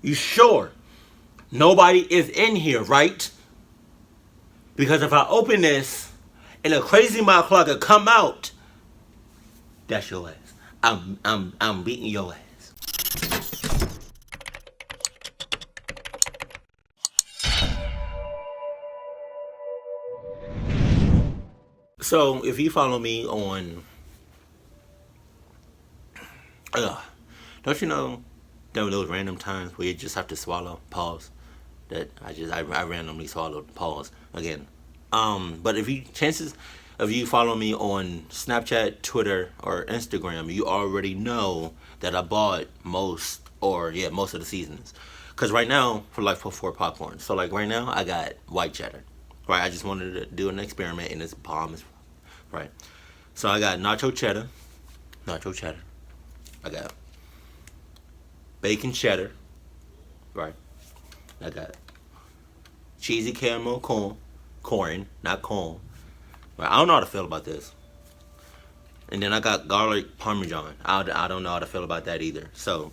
You sure nobody is in here, right? Because if I open this and a crazy motherfucker come out, that's your ass. I'm beating your ass. So if you follow me on, don't you know there were those random times where you just have to swallow, pause. That I randomly swallowed, pause again. But if you chances of you follow me on Snapchat, Twitter, or Instagram, you already know that I bought most of the seasons. Cause right now for popcorn. So like right now I got white cheddar. Right, I just wanted to do an experiment and it's bomb. Right. So I got nacho cheddar. I got bacon cheddar. Right. I got cheesy caramel corn, not corn. Right, I don't know how to feel about this. And then I got garlic parmesan. I don't know how to feel about that either. So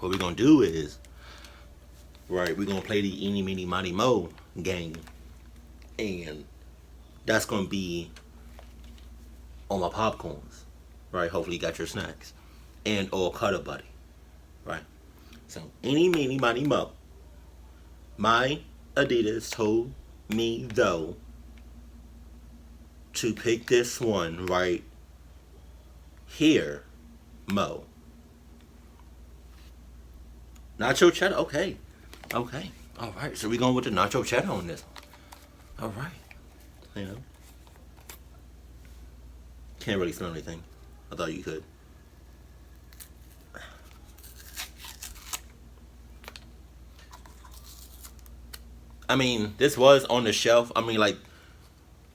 what we're gonna do is, right, we're gonna play the eeny meeny miny mo game, and that's gonna be on my popcorns, right? Hopefully you got your snacks and or cuddle buddy, right? So eeny meeny miny mo. My Adidas told me though to pick this one right here, Mo. Nacho cheddar, okay. Okay. Alright, so we're going with the nacho cheddar on this one. Alright. You know. Can't really smell anything. I thought you could. I mean, this was on the shelf. I mean, like,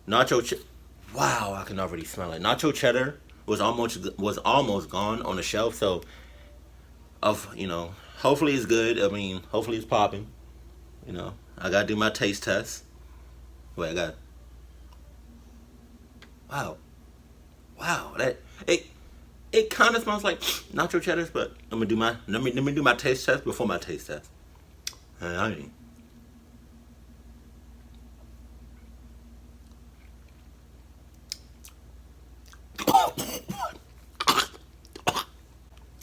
wow, I can already smell it. Nacho cheddar was almost gone on the shelf. So, hopefully it's good. I mean, hopefully it's popping. I gotta do my taste test. Wait, I got. Wow, it kind of smells like nacho cheddars, but I'm gonna do let me do my taste test before my taste test. I mean,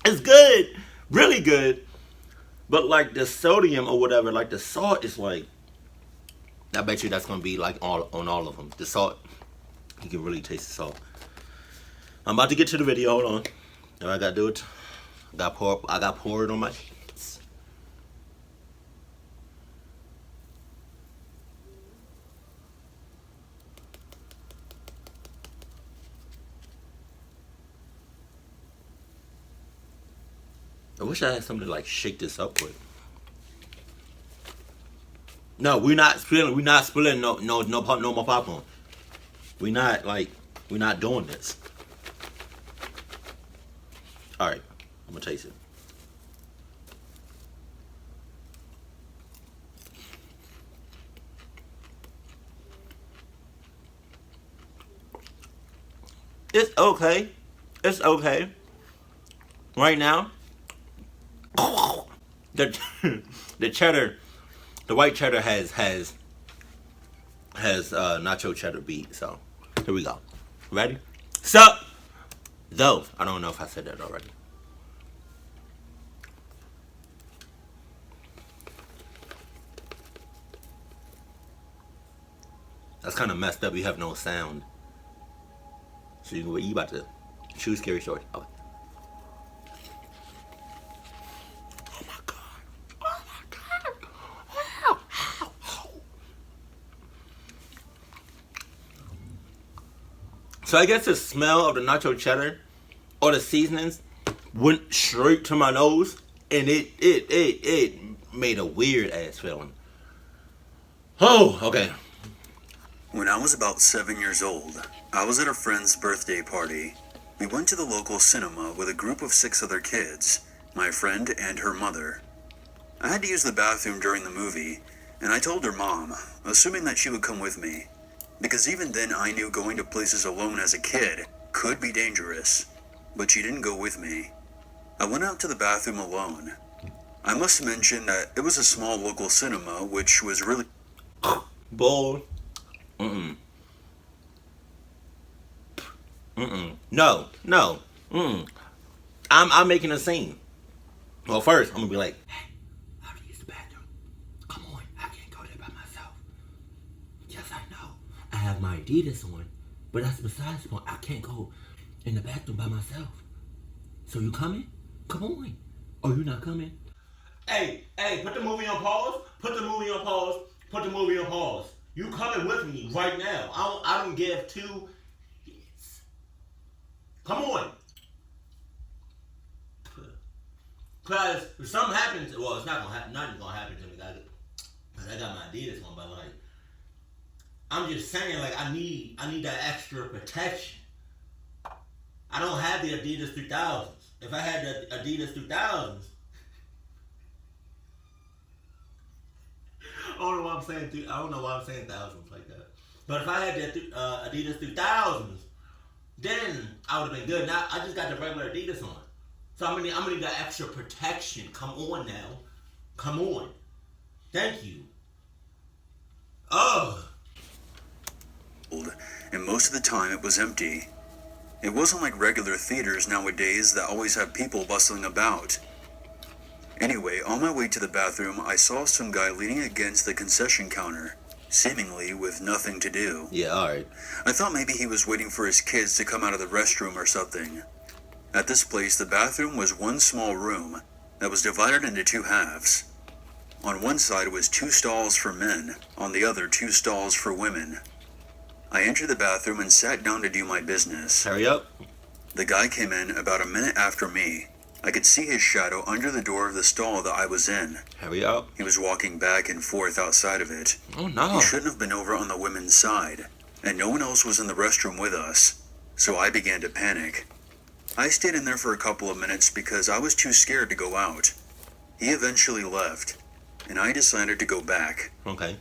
it's good, really good. But like the sodium or whatever, like the salt is like. I bet you that's gonna be like on all of them. The salt, you can really taste the salt. I'm about to get to the video. Hold on. I gotta do it. I got poured on my hands. I wish I had something to like shake this up with. No, we're not spilling. We're not spilling no more popcorn. We're not doing this. All right, I'm gonna taste it. It's okay. It's okay. Right now, the the cheddar, the white cheddar has nacho cheddar beat. So here we go. Ready? Sup? Though I don't know if I said that already. That's kind of messed up. You have no sound. So you about to choose scary story. Oh. Oh my god. Oh my god. Ow, ow, ow. So I guess the smell of the nacho cheddar or the seasonings went straight to my nose, and it made a weird ass feeling. Oh, okay. When I was about 7 years old, I was at a friend's birthday party. We went to the local cinema with a group of 6 other kids, my friend and her mother. I had to use the bathroom during the movie, and I told her mom, assuming that she would come with me, because even then I knew going to places alone as a kid could be dangerous, but she didn't go with me. I went out to the bathroom alone. I must mention that it was a small local cinema, which was really Boy. Mm-mm. No. Mm-mm. I'm making a scene. Well, first, I'm gonna be like, hey, how to use the bathroom? Come on, I can't go there by myself. Yes, I know. I have my Adidas on, but that's besides the point. I can't go in the bathroom by myself. So you coming? Come on. Oh, you not coming? Hey, put the movie on pause. Put the movie on pause. Put the movie on pause. You coming with me right now. I don't give two hits. Come on. Cause if something happens, well, it's not gonna happen. Nothing's gonna happen to me. Cause I got my Adidas on, but like, I'm just saying, like, I need that extra protection. I don't have the Adidas 3000s. If I had the Adidas 2000s, I don't know why I'm saying thousands like that. But if I had the Adidas 2000s, then I would have been good. Now I just got the regular Adidas on. So I'm gonna need that extra protection. Come on now. Come on. Thank you. Oh. and most of the time it was empty. It wasn't like regular theaters nowadays that always have people bustling about. Anyway, on my way to the bathroom, I saw some guy leaning against the concession counter, seemingly with nothing to do. Yeah, alright. I thought maybe he was waiting for his kids to come out of the restroom or something. At this place, the bathroom was one small room that was divided into two halves. On one side was 2 stalls for men, on the other 2 stalls for women. I entered the bathroom and sat down to do my business. Hurry up. The guy came in about a minute after me. I could see his shadow under the door of the stall that I was in. Hurry up. He was walking back and forth outside of it. Oh no. He shouldn't have been over on the women's side, and no one else was in the restroom with us, so I began to panic. I stayed in there for a couple of minutes because I was too scared to go out. He eventually left, and I decided to go back. Okay.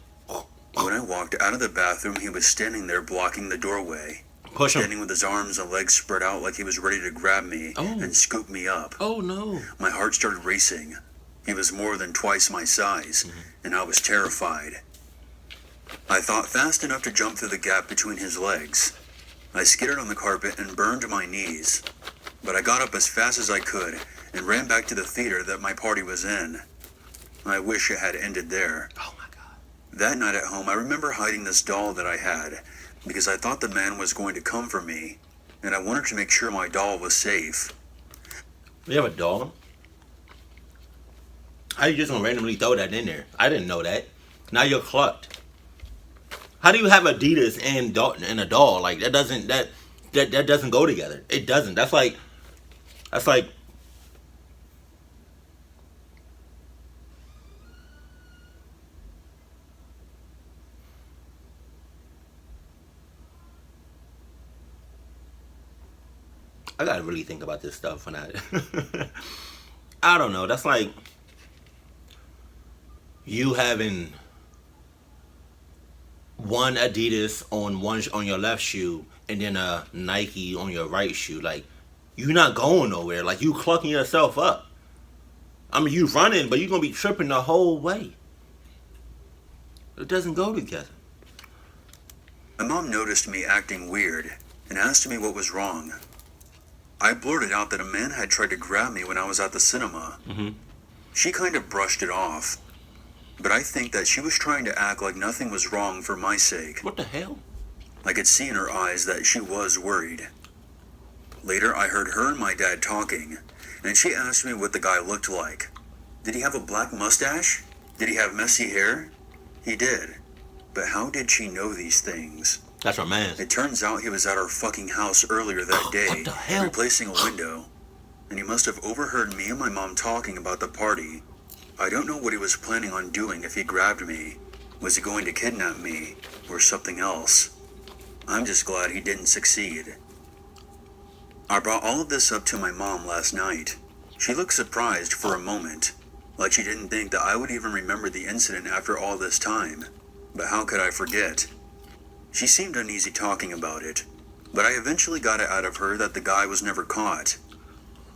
When I walked out of the bathroom, he was standing there blocking the doorway. Push him. Standing with his arms and legs spread out like he was ready to grab me and scoop me up. Oh no. My heart started racing. He was more than twice my size, and I was terrified. I thought fast enough to jump through the gap between his legs. I skidded on the carpet and burned my knees, but I got up as fast as I could and ran back to the theater that my party was in. I wish it had ended there. Oh my God. That night at home, I remember hiding this doll that I had because I thought the man was going to come for me, and I wanted to make sure my doll was safe. You have a doll? How you just gonna randomly throw that in there? I didn't know that. Now you're clucked. How do you have Adidas and a doll? Like that doesn't go together. It doesn't. That's like I gotta really think about this stuff when I don't know. That's like you having one Adidas on your left shoe and then a Nike on your right shoe. Like you're not going nowhere. Like you clucking yourself up. I mean you running, but you're gonna be tripping the whole way. It doesn't go together. My mom noticed me acting weird and asked me what was wrong. I blurted out that a man had tried to grab me when I was at the cinema. She kind of brushed it off, but I think that she was trying to act like nothing was wrong for my sake. What the hell? I could see in her eyes that she was worried. Later, I heard her and my dad talking, and she asked me what the guy looked like. Did he have a black mustache? Did he have messy hair? He did. But how did she know these things? That's our man. It turns out he was at our fucking house earlier that day, What the hell? replacing a window, and he must have overheard me and my mom talking about the party. I don't know what he was planning on doing if he grabbed me. Was he going to kidnap me, or something else? I'm just glad he didn't succeed. I brought all of this up to my mom last night. She looked surprised for a moment, like she didn't think that I would even remember the incident after all this time. But how could I forget? She seemed uneasy talking about it, but I eventually got it out of her that the guy was never caught.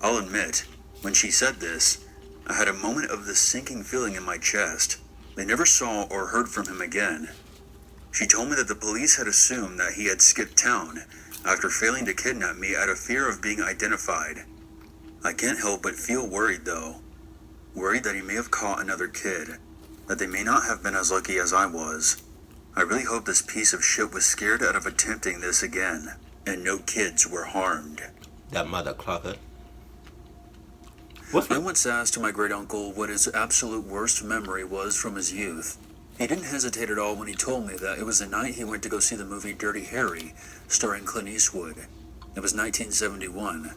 I'll admit, when she said this, I had a moment of this sinking feeling in my chest. They never saw or heard from him again. She told me that the police had assumed that he had skipped town after failing to kidnap me out of fear of being identified. I can't help but feel worried though. Worried that he may have caught another kid, that they may not have been as lucky as I was. I really hope this piece of shit was scared out of attempting this again, and no kids were harmed. That mother clucker. I once asked my great uncle what his absolute worst memory was from his youth. He didn't hesitate at all when he told me that it was the night he went to go see the movie Dirty Harry, starring Clint Eastwood. It was 1971.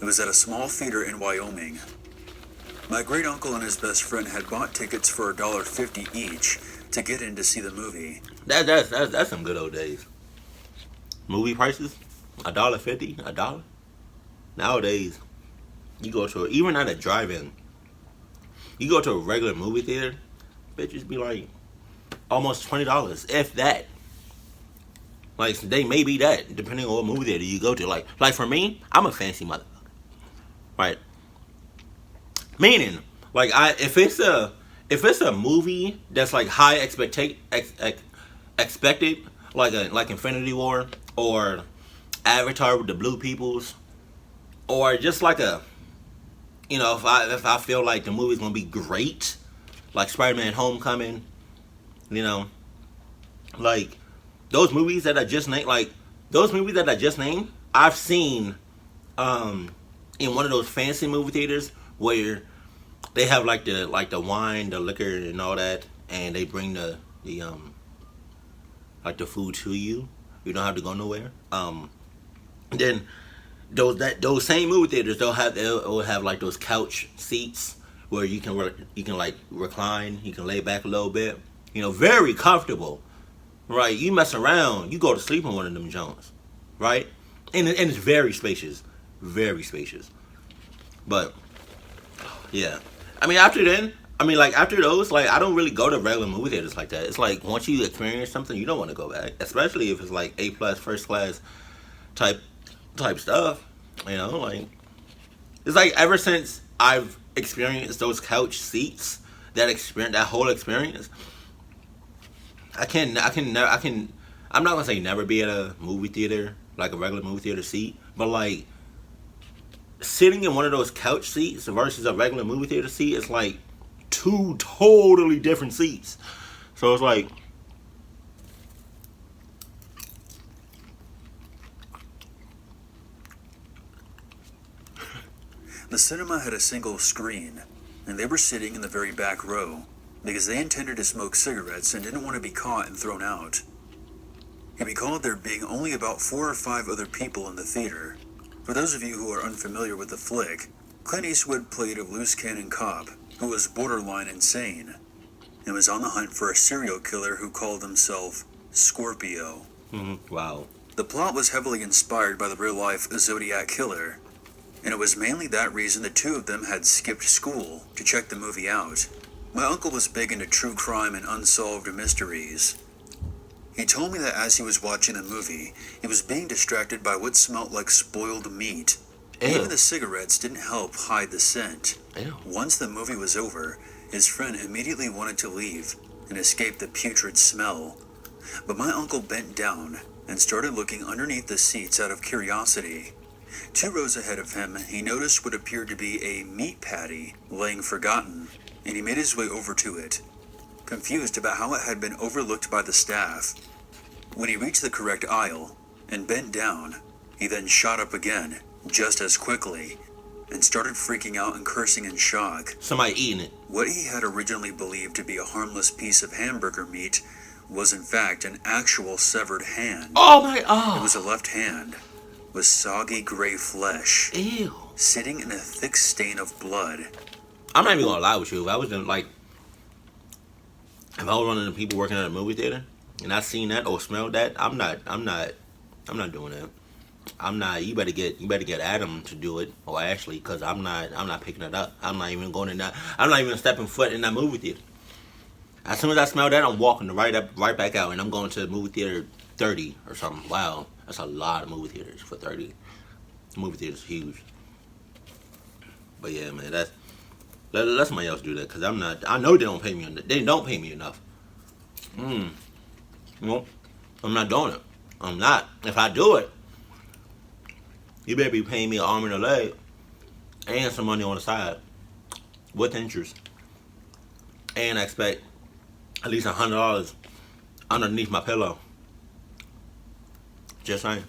It was at a small theater in Wyoming. My great uncle and his best friend had bought tickets for $1.50 each to get in to see the movie. That's some good old days. Movie prices, $1.50, $1. Nowadays, you go to even at a drive-in, you go to a regular movie theater, bitches be like almost $20, if that. Like they may be that, depending on what movie theater you go to. Like for me, I'm a fancy motherfucker, right? Meaning, like if it's a movie that's like high expected, like Infinity War or Avatar with the Blue Peoples, or just like a, you know, if I feel like the movie's gonna be great, like Spider-Man: Homecoming, you know, like those movies that I just named, I've seen in one of those fancy movie theaters where they have like the wine, the liquor, and all that, and they bring the like the food to you. You don't have to go nowhere. Then those same movie theaters they'll have like those couch seats where you can like recline, you can lay back a little bit, you know, very comfortable, right? You mess around, you go to sleep in one of them Jones, right? And it's very spacious, very spacious. But yeah, after those, like I don't really go to regular movie theaters like that. It's like once you experience something, you don't want to go back, especially if it's like A+ first class type stuff. You know, like it's like ever since I've experienced those couch seats, that whole experience, I'm not gonna say never be at a movie theater, like a regular movie theater seat, but like sitting in one of those couch seats versus a regular movie theater seat is like two totally different seats. So it's like the cinema had a single screen, and they were sitting in the very back row because they intended to smoke cigarettes and didn't want to be caught and thrown out. He recalled there being only about 4 or 5 other people in the theater. For those of you who are unfamiliar with the flick, Clint Eastwood played a loose cannon cop who was borderline insane and was on the hunt for a serial killer who called himself Scorpio. Wow. The plot was heavily inspired by the real-life Zodiac Killer, and it was mainly that reason the two of them had skipped school to check the movie out. My uncle was big into true crime and unsolved mysteries. He told me that as he was watching the movie, he was being distracted by what smelled like spoiled meat. Ew. Even the cigarettes didn't help hide the scent. Ew. Once the movie was over, his friend immediately wanted to leave and escape the putrid smell. But my uncle bent down and started looking underneath the seats out of curiosity. 2 rows ahead of him, he noticed what appeared to be a meat patty laying forgotten, and he made his way over to it, confused about how it had been overlooked by the staff. When he reached the correct aisle and bent down, he then shot up again, just as quickly, and started freaking out and cursing in shock. Somebody eating it. What he had originally believed to be a harmless piece of hamburger meat was in fact an actual severed hand. Oh my, oh. It was a left hand with soggy gray flesh. Ew. Sitting in a thick stain of blood. I'm not even gonna lie with you. If I was in like, if I was one of the people working at a movie theater and I seen that or smelled that, I'm not doing that. You better get Adam to do it, or Ashley, because I'm not picking it up. I'm not even going in that. I'm not even stepping foot in that movie theater. As soon as I smell that, I'm walking right back out, and I'm going to the movie theater 30 or something. Wow, that's a lot of movie theaters for 30. The movie theater's huge. But yeah, man, Let somebody else do that, because I'm not. I know they don't pay me. They don't pay me enough. Well, I'm not doing it. I'm not. If I do it, you better be paying me an arm and a leg and some money on the side with interest. And I expect at least $100 underneath my pillow. Just saying.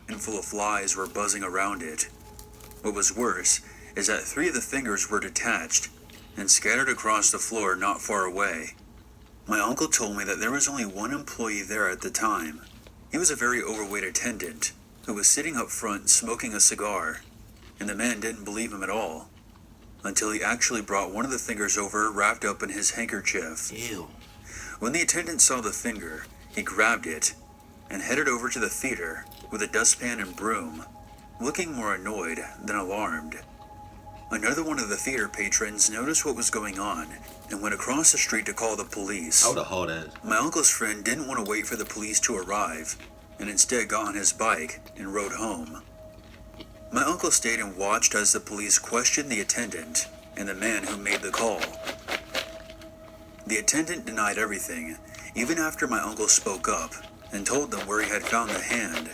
And full of flies were buzzing around it. What was worse is that 3 of the fingers were detached and scattered across the floor not far away. My uncle told me that there was only one employee there at the time. He was a very overweight attendant who was sitting up front smoking a cigar, and the man didn't believe him at all until he actually brought one of the fingers over wrapped up in his handkerchief. Ew. When the attendant saw the finger, he grabbed it and headed over to the theater with a dustpan and broom, looking more annoyed than alarmed. Another one of the theater patrons noticed what was going on and went across the street to call the police. I would have hauled ass. My uncle's friend didn't want to wait for the police to arrive and instead got on his bike and rode home. My uncle stayed and watched as the police questioned the attendant and the man who made the call. The attendant denied everything, even after my uncle spoke up and told them where he had found the hand.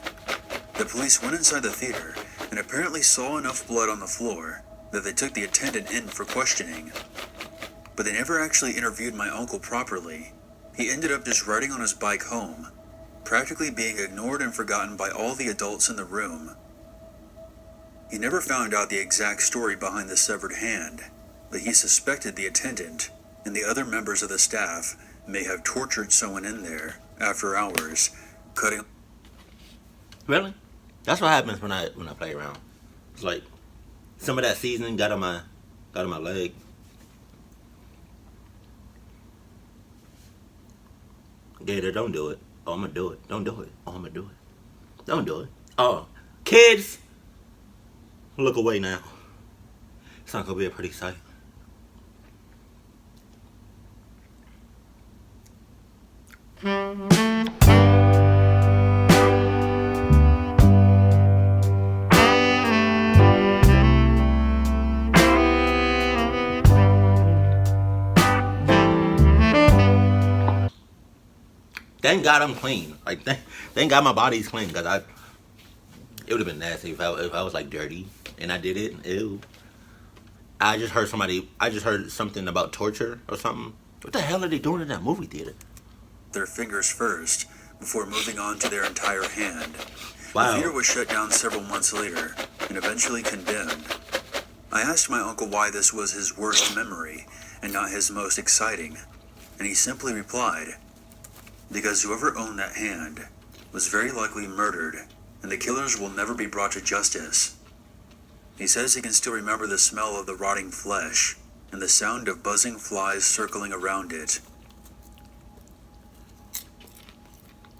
The police went inside the theater and apparently saw enough blood on the floor that they took the attendant in for questioning. But they never actually interviewed my uncle properly. He ended up just riding on his bike home, practically being ignored and forgotten by all the adults in the room. He never found out the exact story behind the severed hand, but he suspected the attendant and the other members of the staff may have tortured someone in there after hours, cutting. Really? That's what happens when I play around. It's like some of that seasoning got on my leg. Gator, don't do it. Oh, I'm gonna do it. Don't do it. Oh, I'm gonna do it. Don't do it. Oh, kids, look away now. It's not gonna be a pretty sight. Thank God I'm clean. Like thank God my body's clean, because it would have been nasty if I was like dirty and I did it. Ew. I just heard something about torture or something. What the hell are they doing in that movie theater? Their fingers first, before moving on to their entire hand. Wow. The theater was shut down several months later and eventually condemned. I asked my uncle why this was his worst memory and not his most exciting, and he simply replied, because whoever owned that hand was very likely murdered, and the killers will never be brought to justice. He says he can still remember the smell of the rotting flesh and the sound of buzzing flies circling around it.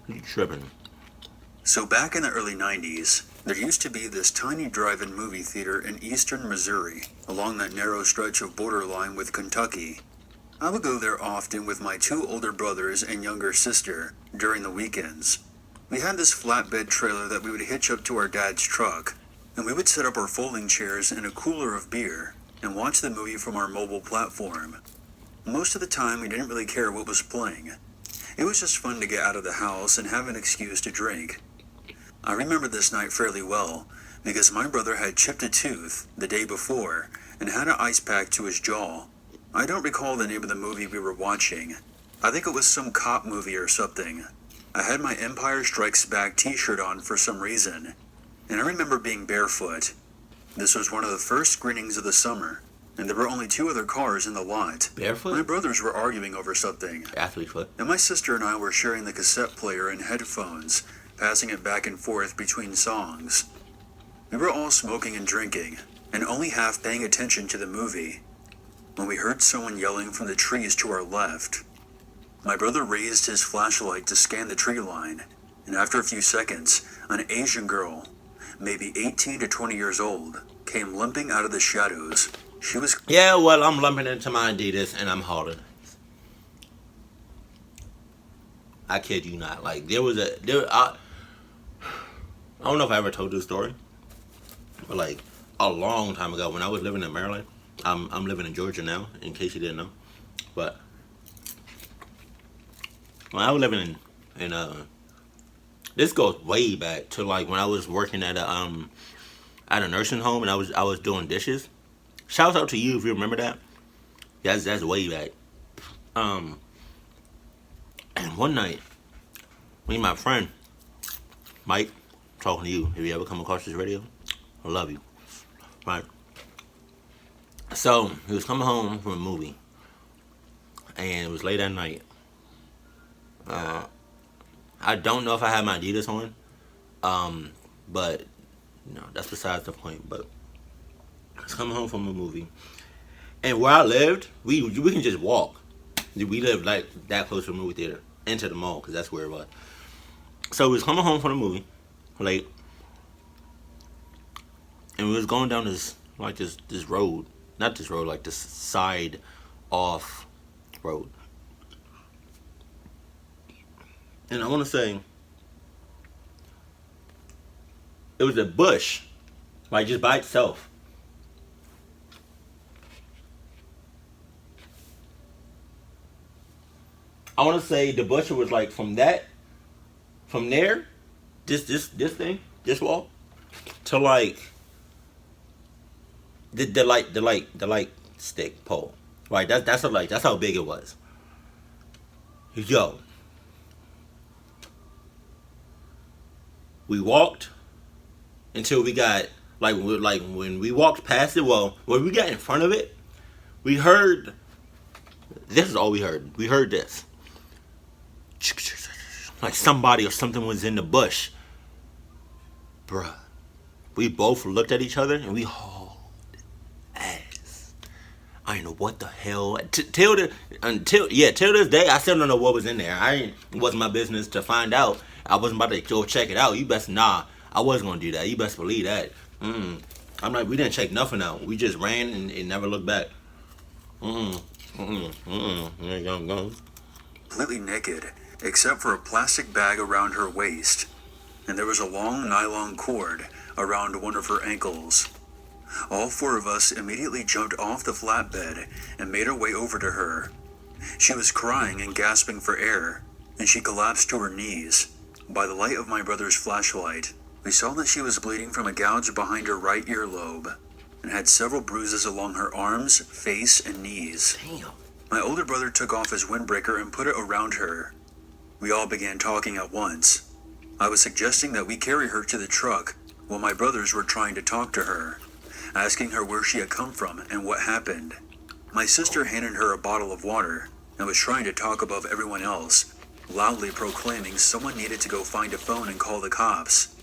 You tripping? So back in the early 90s, there used to be this tiny drive-in movie theater in eastern Missouri, along that narrow stretch of borderline with Kentucky. I would go there often with my 2 older brothers and younger sister during the weekends. We had this flatbed trailer that we would hitch up to our dad's truck, and we would set up our folding chairs and a cooler of beer and watch the movie from our mobile platform. Most of the time, we didn't really care what was playing. It was just fun to get out of the house and have an excuse to drink. I remember this night fairly well because my brother had chipped a tooth the day before and had an ice pack to his jaw. I don't recall the name of the movie we were watching. I think it was some cop movie or something. I had my Empire Strikes Back t-shirt on for some reason, and I remember being barefoot. This was one of the first screenings of the summer, and there were only 2 other cars in the lot. Barefoot? My brothers were arguing over something, Athlete foot. and my sister and I were sharing the cassette player and headphones, passing it back and forth between songs. We were all smoking and drinking, and only half paying attention to the movie, when we heard someone yelling from the trees to our left. My brother raised his flashlight to scan the tree line, and after a few seconds, an Asian girl, maybe 18 to 20 years old, came limping out of the shadows. She was... Yeah, well, I'm lumping into my Adidas and I'm hauling. I kid you not. Like, I don't know if I ever told this story, but like a long time ago when I was living in Maryland, I'm living in Georgia now, in case you didn't know. But when I was living in this goes way back to like when I was working at a nursing home and I was doing dishes. Shouts out to you if you remember that. That's way back. Um, and one night, me and my friend Mike, talking to you. If you ever come across this radio, I love you. Right. So he was coming home from a movie, and it was late at night. Uh, I don't know if I had my Adidas on, but that's besides the point. But I was coming home from a movie, and where I lived, we can just walk. We lived like that close to the movie theater, into the mall, because that's where it was. So we was coming home from the movie, late, and we was going down this road, not this road, like this side off road. And I want to say it was a bush, like just by itself. I want to say the bush was like from there, this thing, this wall, to like the light stick pole. Right, that's how big it was. Yo, we walked until we got like when we walked past it. Well, when we got in front of it, we heard. This is all we heard. We heard this, like somebody or something was in the bush, bruh. We both looked at each other and we hauled ass. I didn't know what the hell till this day. I still don't know what was in there. It wasn't my business to find out. I wasn't about to go check it out. You best I wasn't gonna do that. You best believe that. I'm like, we didn't check nothing out. We just ran and never looked back. There you go. Completely naked, except for a plastic bag around her waist, and there was a long nylon cord around one of her ankles. All four of us immediately jumped off the flatbed and made our way over to her. She was crying and gasping for air, and she collapsed to her knees. By the light of my brother's flashlight, we saw that she was bleeding from a gouge behind her right earlobe and had several bruises along her arms, face, and knees. Damn. My older brother took off his windbreaker and put it around her. We all began talking at once. I was suggesting that we carry her to the truck, while my brothers were trying to talk to her, asking her where she had come from and what happened. My sister handed her a bottle of water and was trying to talk above everyone else, loudly proclaiming someone needed to go find a phone and call the cops.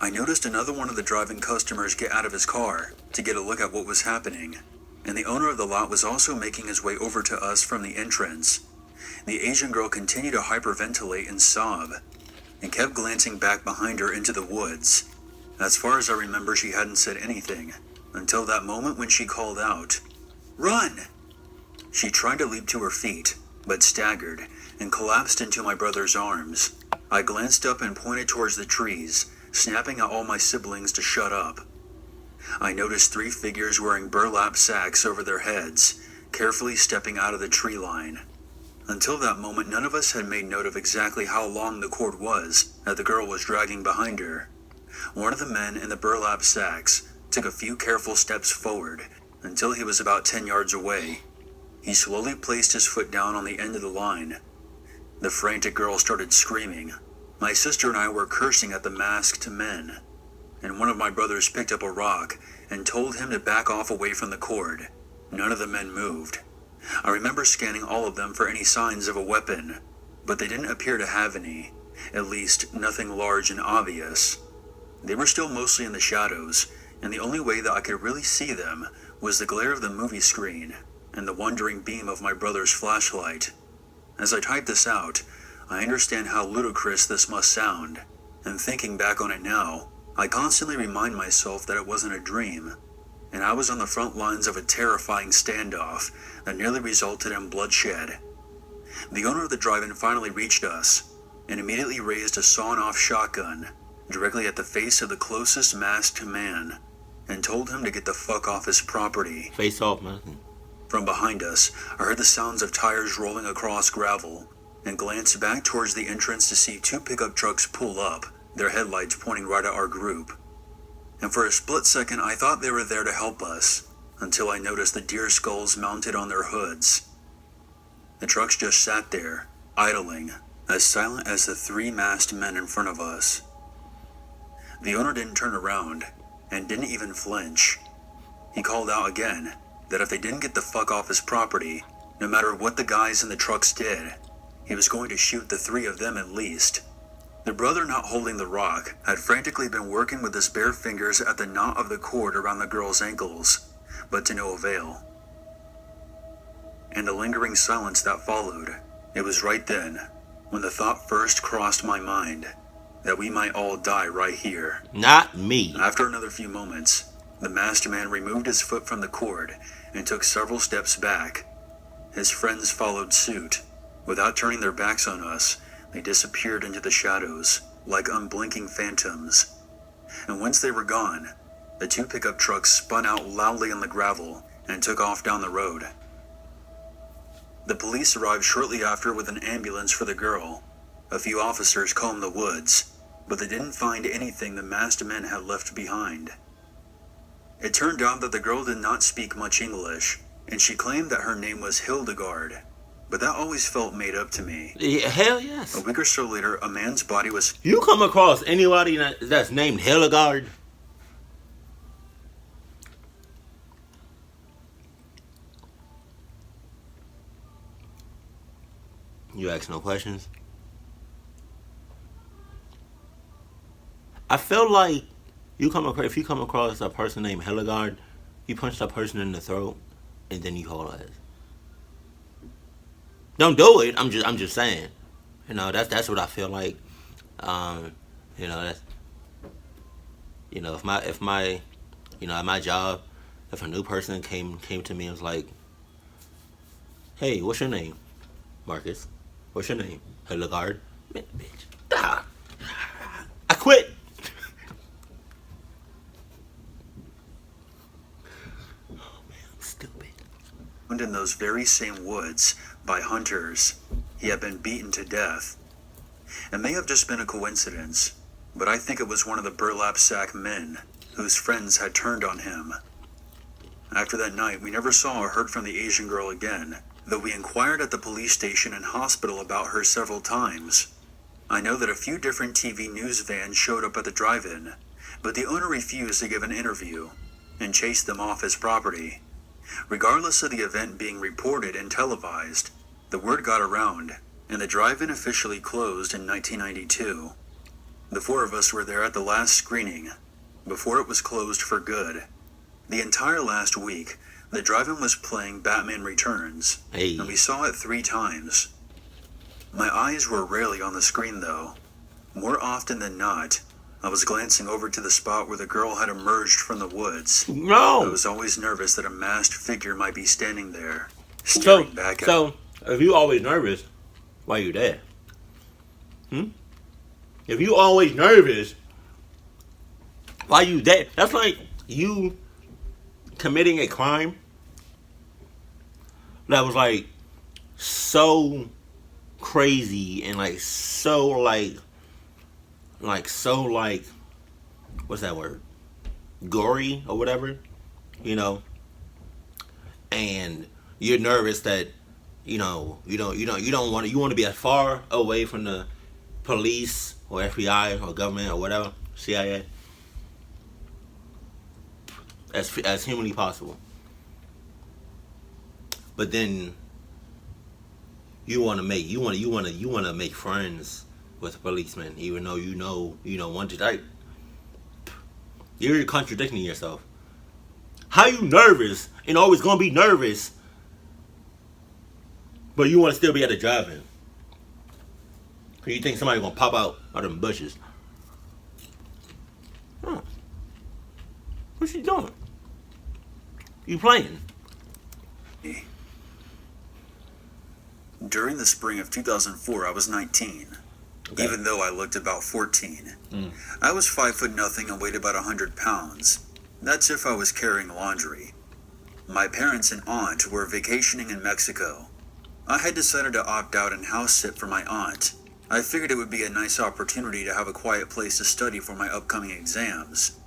I noticed another one of the driving customers get out of his car to get a look at what was happening, and the owner of the lot was also making his way over to us from the entrance. The Asian girl continued to hyperventilate and sob, and kept glancing back behind her into the woods. As far as I remember, she hadn't said anything, until that moment when she called out, "Run!" She tried to leap to her feet, but staggered, and collapsed into my brother's arms. I glanced up and pointed towards the trees, snapping at all my siblings to shut up. I noticed three figures wearing burlap sacks over their heads, carefully stepping out of the tree line. Until that moment, none of us had made note of exactly how long the cord was that the girl was dragging behind her. One of the men in the burlap sacks took a few careful steps forward until he was about 10 yards away. He slowly placed his foot down on the end of the line. The frantic girl started screaming. My sister and I were cursing at the masked men, and one of my brothers picked up a rock and told him to back off away from the cord. None of the men moved. I remember scanning all of them for any signs of a weapon, but they didn't appear to have any, at least nothing large and obvious. They were still mostly in the shadows, and the only way that I could really see them was the glare of the movie screen and the wandering beam of my brother's flashlight. As I type this out, I understand how ludicrous this must sound, and thinking back on it now, I constantly remind myself that it wasn't a dream, and I was on the front lines of a terrifying standoff that nearly resulted in bloodshed. The owner of the drive-in finally reached us, and immediately raised a sawn-off shotgun directly at the face of the closest masked man, and told him to get the fuck off his property. Face off, man. From behind us, I heard the sounds of tires rolling across gravel and glanced back towards the entrance to see two pickup trucks pull up, their headlights pointing right at our group. And for a split second, I thought they were there to help us, until I noticed the deer skulls mounted on their hoods. The trucks just sat there, idling, as silent as the three masked men in front of us. The owner didn't turn around, and didn't even flinch. He called out again that if they didn't get the fuck off his property, no matter what the guys in the trucks did, he was going to shoot the three of them at least. The brother not holding the rock had frantically been working with his bare fingers at the knot of the cord around the girl's ankles, but to no avail. And the lingering silence that followed, it was right then, when the thought first crossed my mind, that we might all die right here. Not me. After another few moments, the masked man removed his foot from the cord and took several steps back. His friends followed suit. Without turning their backs on us, they disappeared into the shadows, like unblinking phantoms. And once they were gone, the two pickup trucks spun out loudly on the gravel and took off down the road. The police arrived shortly after with an ambulance for the girl. A few officers combed the woods, but they didn't find anything the masked men had left behind. It turned out that the girl did not speak much English, and she claimed that her name was Hildegard, but that always felt made up to me. Yeah, hell yes. A week or so later, a man's body was... You come across anybody that's named Hildegard? You ask no questions? I feel like if you come across a person named Hildegard, you punch that person in the throat and then you call us. Don't do it. I'm just saying. You know, that's what I feel like. You know, that's, you know, if my you know, at my job, if a new person came to me and was like, "Hey, what's your name?" "Marcus." "What's your name?" "Hildegard." "Man, bitch, ah, I quit." In those very same woods by hunters. He had been beaten to death. It may have just been a coincidence, but I think it was one of the burlap sack men whose friends had turned on him. After that night, we never saw or heard from the Asian girl again, though we inquired at the police station and hospital about her several times. I know that a few different TV news vans showed up at the drive-in, but the owner refused to give an interview and chased them off his property. Regardless of the event being reported and televised, the word got around, and the drive-in officially closed in 1992. The four of us were there at the last screening, before it was closed for good. The entire last week, the drive-in was playing Batman Returns, and we saw it 3 times. My eyes were rarely on the screen, though. More often than not, I was glancing over to the spot where the girl had emerged from the woods. No! I was always nervous that a masked figure might be standing there, staring back at me. So, if you always nervous, why you there? If you always nervous, why you there? That's like you committing a crime that was like so crazy and like so like what's that word? Gory or whatever, you know. And you're nervous that you want to be as far away from the police or FBI or government or whatever, CIA, as humanly possible. But then you want to make friends with a policeman, even though you don't want to. Like, you're contradicting yourself. How you nervous and always gonna be nervous, but you want to still be at the drive-in? Cause you think somebody gonna pop out of them bushes? Huh. What's she doing? You playing? During the spring of 2004, I was 19. Okay. Even though I looked about 14. I was 5'0" and weighed about 100 pounds. That's if I was carrying laundry. My parents and aunt were vacationing in Mexico. I had decided to opt out and house sit for my aunt. I figured it would be a nice opportunity to have a quiet place to study for my upcoming exams.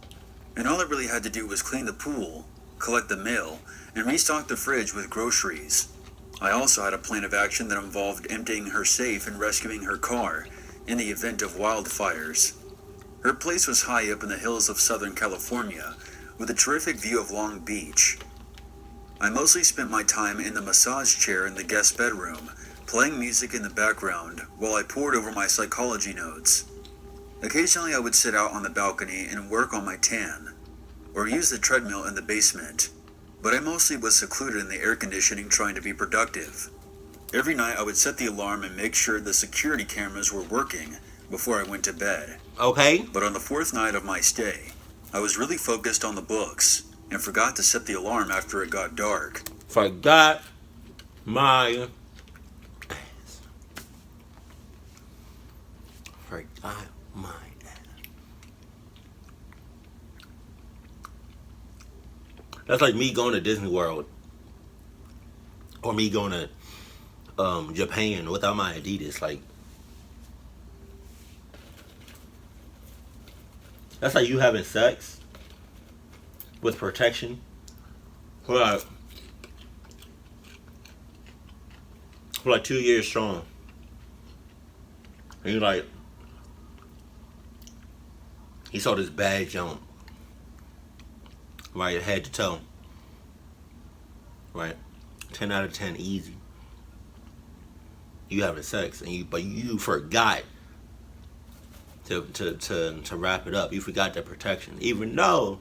And all I really had to do was clean the pool, collect the mail, and restock the fridge with groceries. I also had a plan of action that involved emptying her safe and rescuing her car in the event of wildfires. Her place was high up in the hills of Southern California, with a terrific view of Long Beach. I mostly spent my time in the massage chair in the guest bedroom, playing music in the background while I pored over my psychology notes. Occasionally I would sit out on the balcony and work on my tan, or use the treadmill in the basement, but I mostly was secluded in the air conditioning trying to be productive. Every night I would set the alarm and make sure the security cameras were working before I went to bed. Okay. But on the fourth night of my stay, I was really focused on the books and forgot to set the alarm after it got dark. Forgot my ass. Forgot my ass. That's like me going to Disney World. Or me going to Japan without my Adidas. Like, that's like you having sex with protection for like 2 years strong. And you're like, he saw this bad jump. Right, head to toe. Right? 10 out of 10 easy. You having sex and but you forgot to wrap it up. You forgot that protection. Even though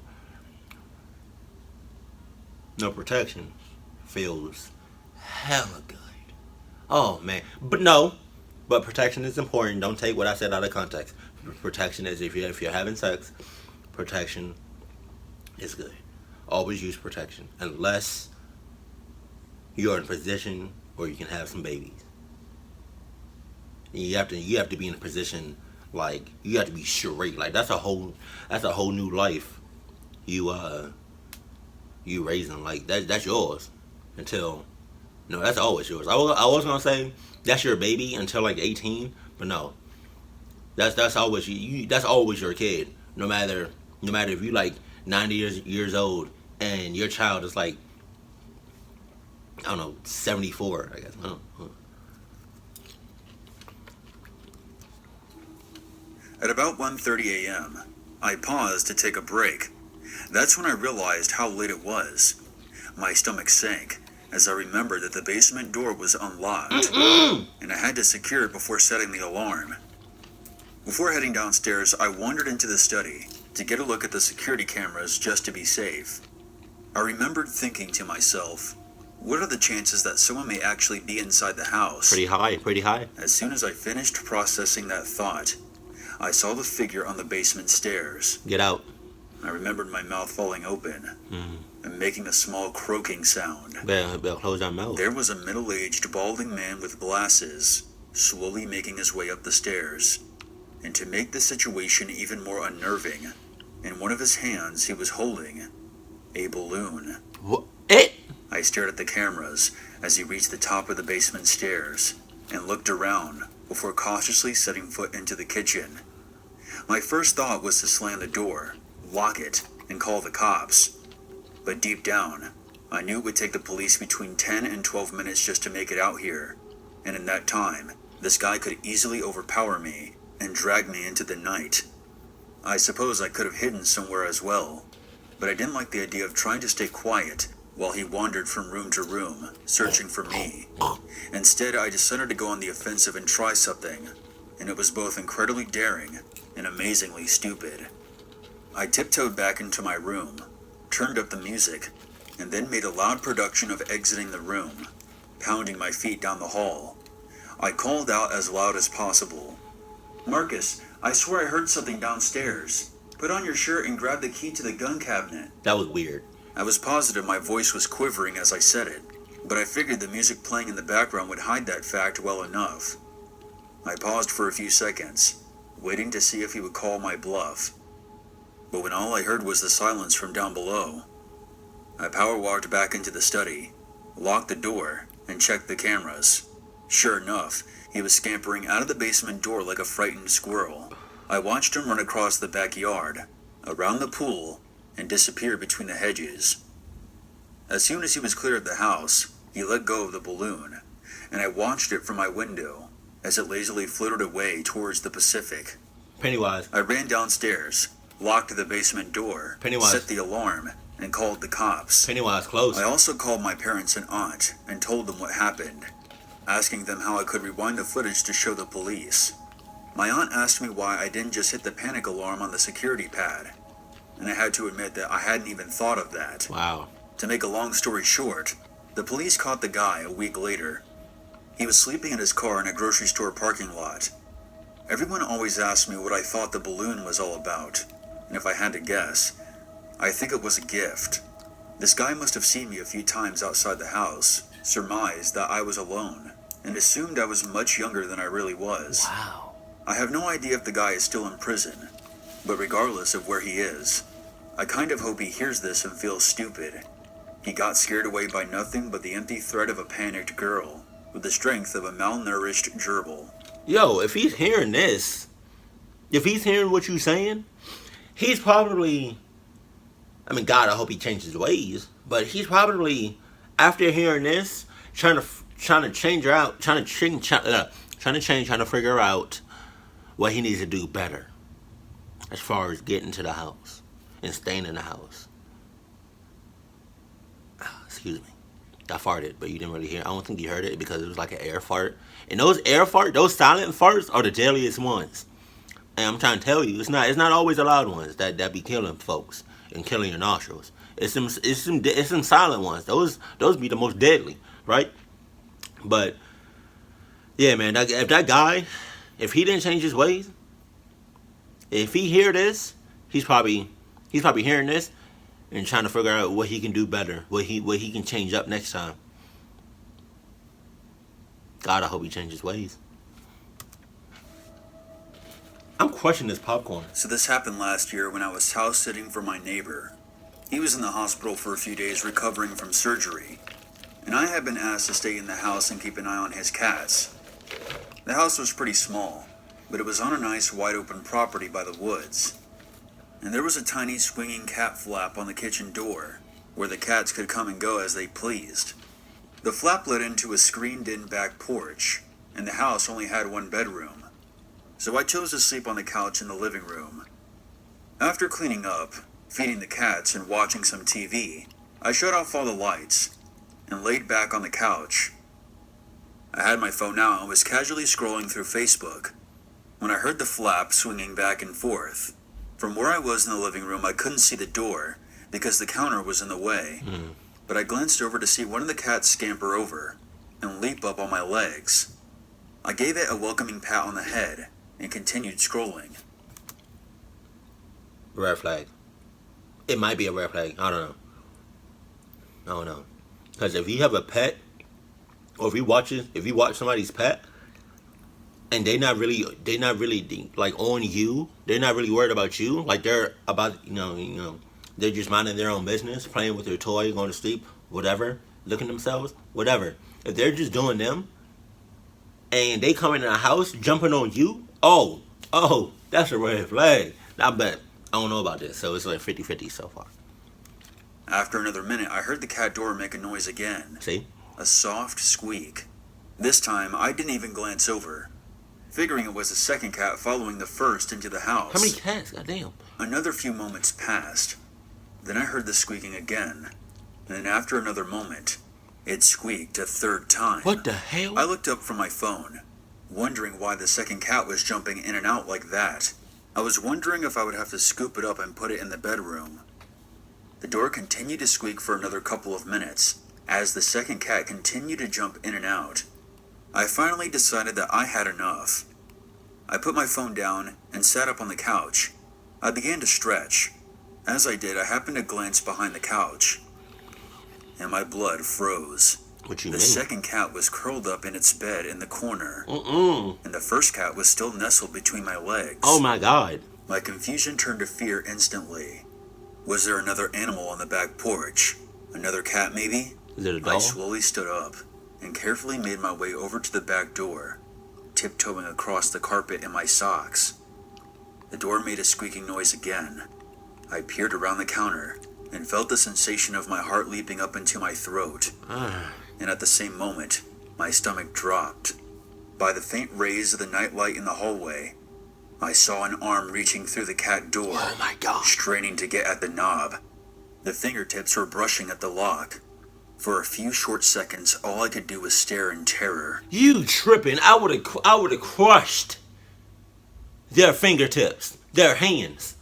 no protection feels hella good. Oh man. But protection is important. Don't take what I said out of context. Protection is if you're having sex, protection is good. Always use protection. Unless you're in a position where you can have some babies. You have to be in a position like you have to be straight. Like that's a whole new life. You raising like that's yours until no, that's always yours. I was gonna say that's your baby until like 18, but no, that's always you. That's always your kid. No matter if you like 90 years old and your child is like I don't know 74. I guess. I don't know. At about 1:30 a.m., I paused to take a break. That's when I realized how late it was. My stomach sank as I remembered that the basement door was unlocked, and I had to secure it before setting the alarm. Before heading downstairs, I wandered into the study to get a look at the security cameras just to be safe. I remembered thinking to myself, what are the chances that someone may actually be inside the house? Pretty high. As soon as I finished processing that thought, I saw the figure on the basement stairs. Get out. I remembered my mouth falling open and making a small croaking sound. Better close that mouth. There was a middle-aged, balding man with glasses, slowly making his way up the stairs. And to make the situation even more unnerving, in one of his hands he was holding a balloon. What? I stared at the cameras as he reached the top of the basement stairs and looked around before cautiously setting foot into the kitchen. My first thought was to slam the door, lock it, and call the cops. But deep down, I knew it would take the police between 10 and 12 minutes just to make it out here. And in that time, this guy could easily overpower me and drag me into the night. I suppose I could have hidden somewhere as well, but I didn't like the idea of trying to stay quiet while he wandered from room to room, searching for me. Instead, I decided to go on the offensive and try something, and it was both incredibly daring and amazingly stupid. I tiptoed back into my room, turned up the music, and then made a loud production of exiting the room, pounding my feet down the hall. I called out as loud as possible, "Marcus, I swear I heard something downstairs. Put on your shirt and grab the key to the gun cabinet." That was weird. I was positive my voice was quivering as I said it, but I figured the music playing in the background would hide that fact well enough. I paused for a few seconds, waiting to see if he would call my bluff. but when all I heard was the silence from down below, I power walked back into the study, locked the door, and checked the cameras. Sure enough, he was scampering out of the basement door like a frightened squirrel. I watched him run across the backyard, around the pool, and disappear between the hedges. As soon as he was clear of the house, he let go of the balloon, and I watched it from my window as it lazily floated away towards the Pacific. Pennywise. I ran downstairs, locked the basement door, Pennywise. set the alarm, and called the cops. Pennywise, close. I also called my parents and aunt and told them what happened, asking them how I could rewind the footage to show the police. My aunt asked me why I didn't just hit the panic alarm on the security pad, and I had to admit that I hadn't even thought of that. Wow. To make a long story short, the police caught the guy a week later. He was sleeping in his car in a grocery store parking lot. Everyone always asked me what I thought the balloon was all about, and if I had to guess, I think it was a gift. This guy must have seen me a few times outside the house, surmised that I was alone, and assumed I was much younger than I really was. Wow. I have no idea if the guy is still in prison, but regardless of where he is, I kind of hope he hears this and feels stupid. He got scared away by nothing but the empty threat of a panicked girl, with the strength of a malnourished gerbil. Yo, if he's hearing this, if he's hearing what you're saying, he's probably, I mean, God, I hope he changes his ways, but he's probably, after hearing this, trying to change out, trying to figure out what he needs to do better as far as getting to the house and staying in the house. Excuse me. I farted, but you didn't really hear. I don't think you heard it because it was like an air fart. And those those silent farts are the deadliest ones. And I'm trying to tell you, it's not always the loud ones that be killing folks and killing your nostrils. It's some silent ones. Those be the most deadly, right? But yeah, man, if that guy, if he didn't change his ways, if he hear this, he's probably hearing this and trying to figure out what he can do better, what he can change up next time. God, I hope he changes ways. I'm crushing this popcorn. So this happened last year when I was house sitting for my neighbor. He was in the hospital for a few days recovering from surgery, and I had been asked to stay in the house and keep an eye on his cats. The house was pretty small, but it was on a nice wide open property by the woods. And there was a tiny swinging cat flap on the kitchen door, where the cats could come and go as they pleased. The flap led into a screened-in back porch, and the house only had one bedroom. So I chose to sleep on the couch in the living room. After cleaning up, feeding the cats, and watching some TV, I shut off all the lights and laid back on the couch. I had my phone out and was casually scrolling through Facebook when I heard the flap swinging back and forth. From where I was in the living room, I couldn't see the door because the counter was in the way. But I glanced over to see one of the cats scamper over and leap up on my legs. I gave it a welcoming pat on the head and continued scrolling. Red flag. It might be a red flag. I don't know. Because if you have a pet, or if you watch somebody's pet, and they not really like on you. They're not really worried about you. Like they're about they're just minding their own business, playing with their toy, going to sleep, whatever, looking themselves, whatever. If they're just doing them, and they come in the house jumping on you, oh, that's a red flag. I bet. I don't know about this, so it's like 50-50 so far. After another minute, I heard the cat door make a noise again. See? A soft squeak. This time, I didn't even glance over, figuring it was the second cat following the first into the house. How many cats? Goddamn. Another few moments passed. Then I heard the squeaking again. And then after another moment, it squeaked a third time. What the hell? I looked up from my phone, wondering why the second cat was jumping in and out like that. I was wondering if I would have to scoop it up and put it in the bedroom. The door continued to squeak for another couple of minutes, as the second cat continued to jump in and out. I finally decided that I had enough. I put my phone down and sat up on the couch. I began to stretch. As I did, I happened to glance behind the couch, and my blood froze. What you The mean? second cat was curled up in its bed in the corner, and the first cat was still nestled between my legs. Oh my God. My confusion turned to fear instantly. Was there another animal on the back porch? Another cat, maybe? Is it a I dog? slowly stood up and carefully made my way over to the back door, tiptoeing across the carpet in my socks. The door made a squeaking noise again. I peered around the counter and felt the sensation of my heart leaping up into my throat. And at the same moment, my stomach dropped. By the faint rays of the nightlight in the hallway, I saw an arm reaching through the cat door, Oh my gosh. straining to get at the knob. The fingertips were brushing at the lock. For a few short seconds, all I could do was stare in terror. You tripping. I would have crushed their fingertips, their hands.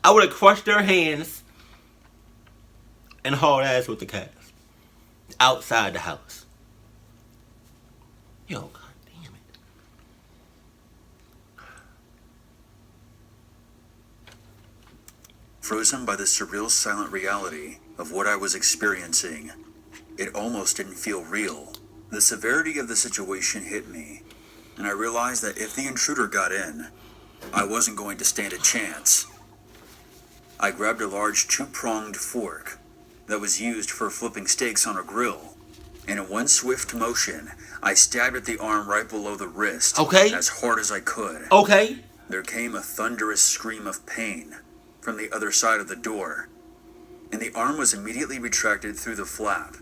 I would have crushed their hands and hauled ass with the cats outside the house. Yo, god damn it. Frozen by the surreal silent reality of what I was experiencing, it almost didn't feel real. The severity of the situation hit me, and I realized that if the intruder got in, I wasn't going to stand a chance. I grabbed a large two-pronged fork that was used for flipping steaks on a grill, and in one swift motion, I stabbed at the arm right below the wrist, Okay. as hard as I could. Okay. There came a thunderous scream of pain from the other side of the door, and the arm was immediately retracted through the flap.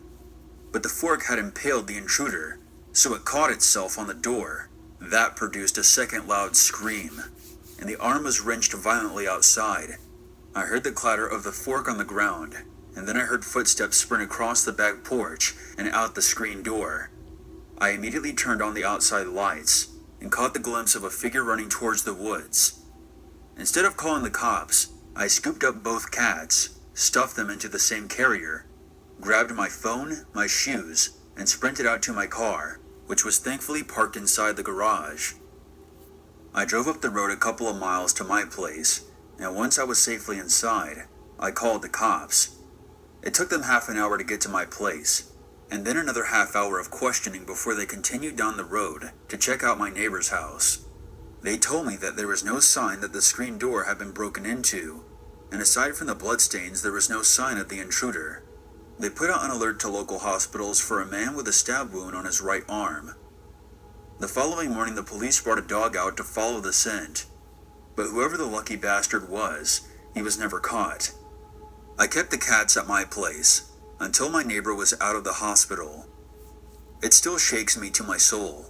But the fork had impaled the intruder, so it caught itself on the door. That produced a second loud scream, and the arm was wrenched violently outside. I heard the clatter of the fork on the ground, and then I heard footsteps sprint across the back porch and out the screen door. I immediately turned on the outside lights and caught the glimpse of a figure running towards the woods. Instead of calling the cops, I scooped up both cats, stuffed them into the same carrier, grabbed my phone, my shoes, and sprinted out to my car, which was thankfully parked inside the garage. I drove up the road a couple of miles to my place, and once I was safely inside, I called the cops. It took them half an hour to get to my place, and then another half hour of questioning before they continued down the road to check out my neighbor's house. They told me that there was no sign that the screen door had been broken into, and aside from the bloodstains, there was no sign of the intruder. They put out an alert to local hospitals for a man with a stab wound on his right arm. The following morning, the police brought a dog out to follow the scent, but whoever the lucky bastard was, he was never caught. I kept the cats at my place until my neighbor was out of the hospital. It still shakes me to my soul,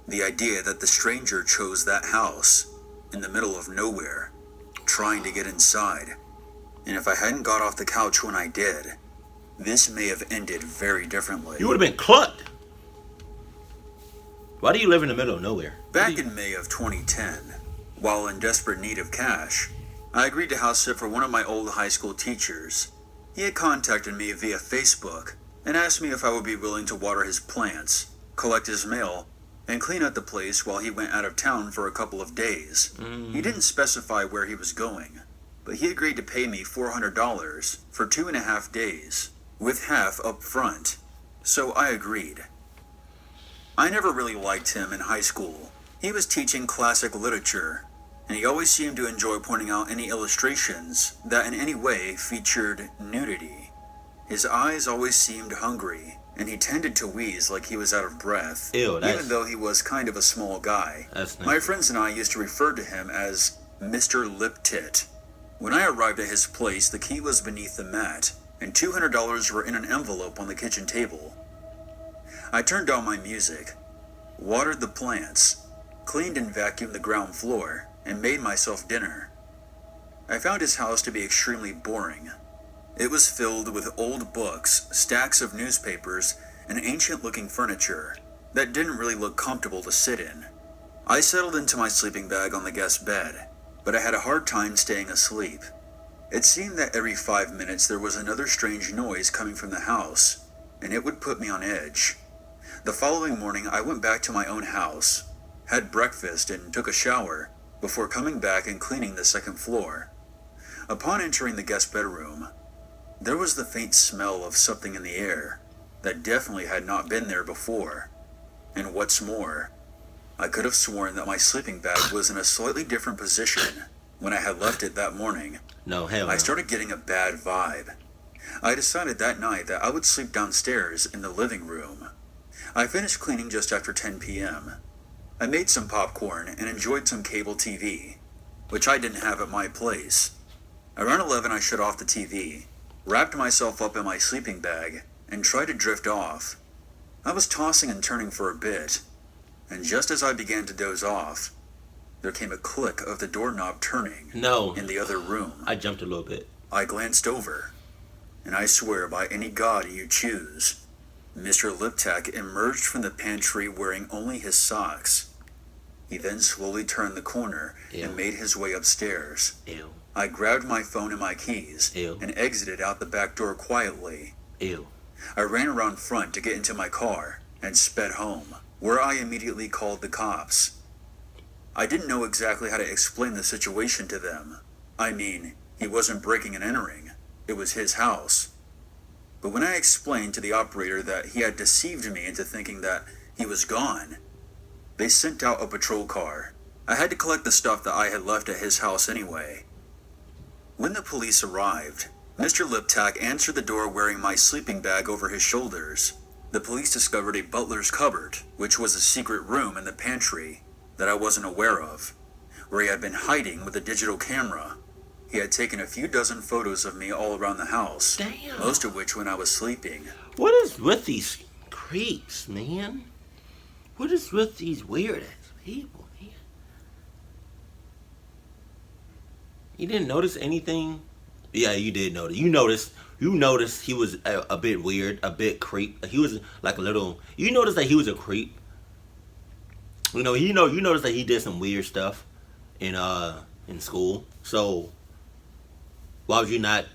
the idea that the stranger chose that house in the middle of nowhere, trying to get inside. And if I hadn't got off the couch when I did, this may have ended very differently. You would have been clucked. Why do you live in the middle of nowhere? Back in May of 2010, while in desperate need of cash, I agreed to house sit for one of my old high school teachers. He had contacted me via Facebook and asked me if I would be willing to water his plants, collect his mail, and clean up the place while he went out of town for a couple of days. He didn't specify where he was going, but he agreed to pay me $400 for 2.5 days, with half up front. So I agreed. I never really liked him in high school. He was teaching classic literature, and he always seemed to enjoy pointing out any illustrations that in any way featured nudity. His eyes always seemed hungry, and he tended to wheeze like he was out of breath, Ew, even though he was kind of a small guy. That's nice. My friends and I used to refer to him as Mr. Lip Tit. When I arrived at his place, the key was beneath the mat, and $200 were in an envelope on the kitchen table. I turned on my music, watered the plants, cleaned and vacuumed the ground floor, and made myself dinner. I found his house to be extremely boring. It was filled with old books, stacks of newspapers, and ancient-looking furniture that didn't really look comfortable to sit in. I settled into my sleeping bag on the guest bed, but I had a hard time staying asleep. It seemed that every 5 minutes there was another strange noise coming from the house, and it would put me on edge. The following morning, I went back to my own house, had breakfast, and took a shower before coming back and cleaning the second floor. Upon entering the guest bedroom, there was the faint smell of something in the air that definitely had not been there before. And what's more, I could have sworn that my sleeping bag was in a slightly different position when I had left it that morning. No, hell no. I started getting a bad vibe. I decided that night that I would sleep downstairs in the living room. I finished cleaning just after 10 p.m. I made some popcorn and enjoyed some cable TV, which I didn't have at my place. Around 11, I shut off the TV, wrapped myself up in my sleeping bag, and tried to drift off. I was tossing and turning for a bit, and just as I began to doze off, there came a click of the doorknob turning in the other room. I jumped a little bit. I glanced over, and I swear by any god you choose, Mr. Liptak emerged from the pantry wearing only his socks. He then slowly turned the corner and made his way upstairs. Ew. I grabbed my phone and my keys and exited out the back door quietly. Ew. I ran around front to get into my car and sped home, where I immediately called the cops. I didn't know exactly how to explain the situation to them. I mean, he wasn't breaking and entering. It was his house. But when I explained to the operator that he had deceived me into thinking that he was gone, they sent out a patrol car. I had to collect the stuff that I had left at his house anyway. When the police arrived, Mr. Liptak answered the door wearing my sleeping bag over his shoulders. The police discovered a butler's cupboard, which was a secret room in the pantry that I wasn't aware of, where he had been hiding with a digital camera. He had taken a few dozen photos of me all around the house, most of which when I was sleeping. What is with these creeps, man? What is with these weird-ass people, man? You didn't notice anything? Yeah, you did notice. You noticed he was a bit weird, a bit creep. He was like a little... You noticed that he was a creep. You noticed that he did some weird stuff in school. So why would you not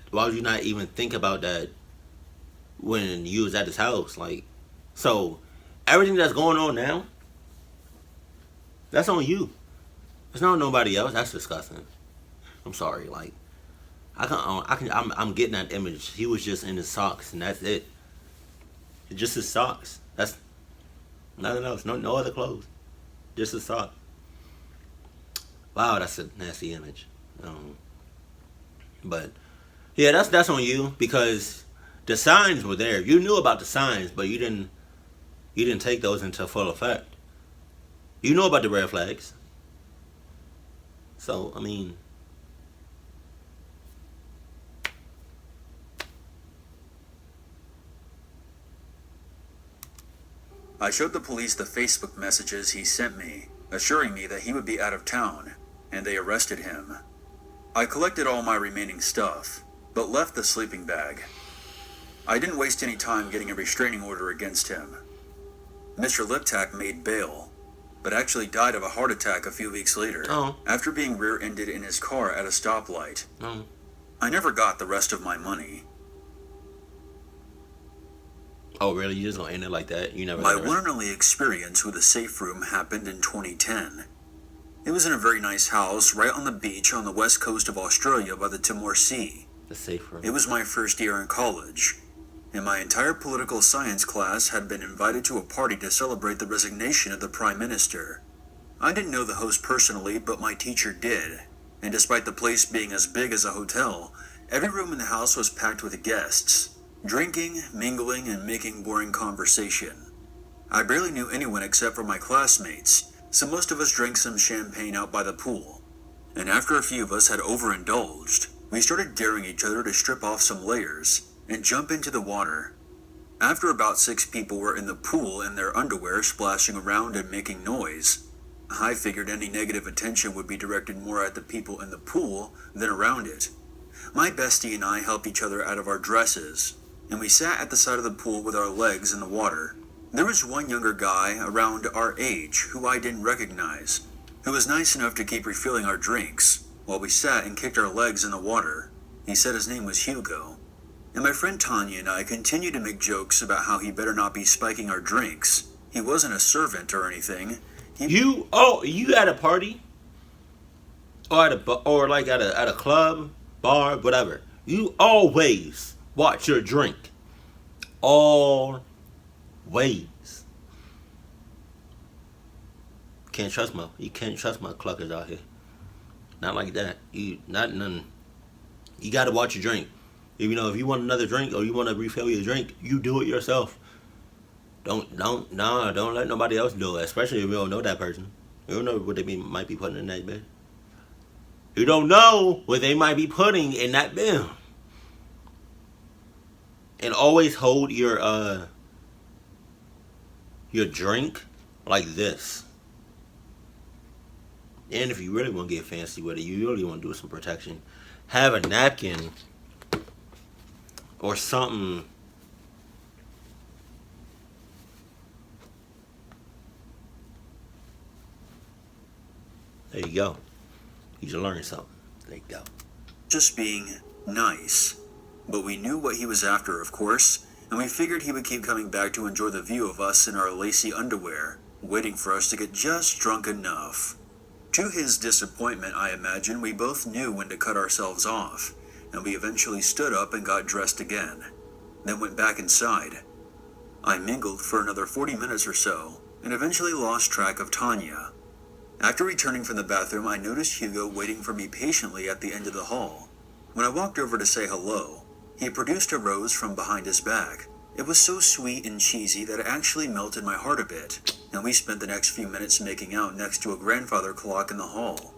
even think about that when you was at his house? Like, so everything that's going on now, that's on you. It's not on nobody else. That's disgusting. I'm sorry. Like, I'm getting that image. He was just in his socks, and that's it. It's just his socks. That's nothing else. No other clothes. Just his socks. Wow, that's a nasty image. But yeah, that's on you, because the signs were there. You knew about the signs, but you didn't take those into full effect. You know about the red flags. So, I mean, I showed the police the Facebook messages he sent me, assuring me that he would be out of town, and they arrested him. I collected all my remaining stuff, but left the sleeping bag. I didn't waste any time getting a restraining order against him. Mr. Liptak made bail, but actually died of a heart attack a few weeks later, after being rear-ended in his car at a stoplight. I never got the rest of my money. Oh, really? You just gonna end it like that? You never... My one and only experience with a safe room happened in 2010. It was in a very nice house right on the beach on the west coast of Australia by the Timor Sea. The safe room. It was my first year in college, and my entire political science class had been invited to a party to celebrate the resignation of the Prime Minister. I didn't know the host personally, but my teacher did, and despite the place being as big as a hotel, every room in the house was packed with guests, drinking, mingling, and making boring conversation. I barely knew anyone except for my classmates, so most of us drank some champagne out by the pool. And after a few of us had overindulged, we started daring each other to strip off some layers and jump into the water. After about 6 people were in the pool in their underwear splashing around and making noise, I figured any negative attention would be directed more at the people in the pool than around it. My bestie and I helped each other out of our dresses, and we sat at the side of the pool with our legs in the water. There was one younger guy around our age who I didn't recognize, who was nice enough to keep refilling our drinks while we sat and kicked our legs in the water. He said his name was Hugo. And my friend Tanya and I continued to make jokes about how he better not be spiking our drinks. He wasn't a servant or anything. You at a party? or or like at a club, bar, whatever, you always watch your drink. Always. You can't trust my cluckers out here. Not like that. You not none. You gotta watch your drink. If you want another drink or you want to refill your drink, you do it yourself. Don't let nobody else do it. Especially if you don't know that person. You don't know what might be putting in that bed. You don't know what they might be putting in that bin. And always hold your drink like this. And if you really want to get fancy with it, you really want to do some protection, have a napkin or something. There you go. You should learn something. There you go. Just being nice. But we knew what he was after, of course, and we figured he would keep coming back to enjoy the view of us in our lacy underwear, waiting for us to get just drunk enough. To his disappointment, I imagine, we both knew when to cut ourselves off, and we eventually stood up and got dressed again, then went back inside. I mingled for another 40 minutes or so, and eventually lost track of Tanya. After returning from the bathroom, I noticed Hugo waiting for me patiently at the end of the hall. When I walked over to say hello, he produced a rose from behind his back. It was so sweet and cheesy that it actually melted my heart a bit, and we spent the next few minutes making out next to a grandfather clock in the hall.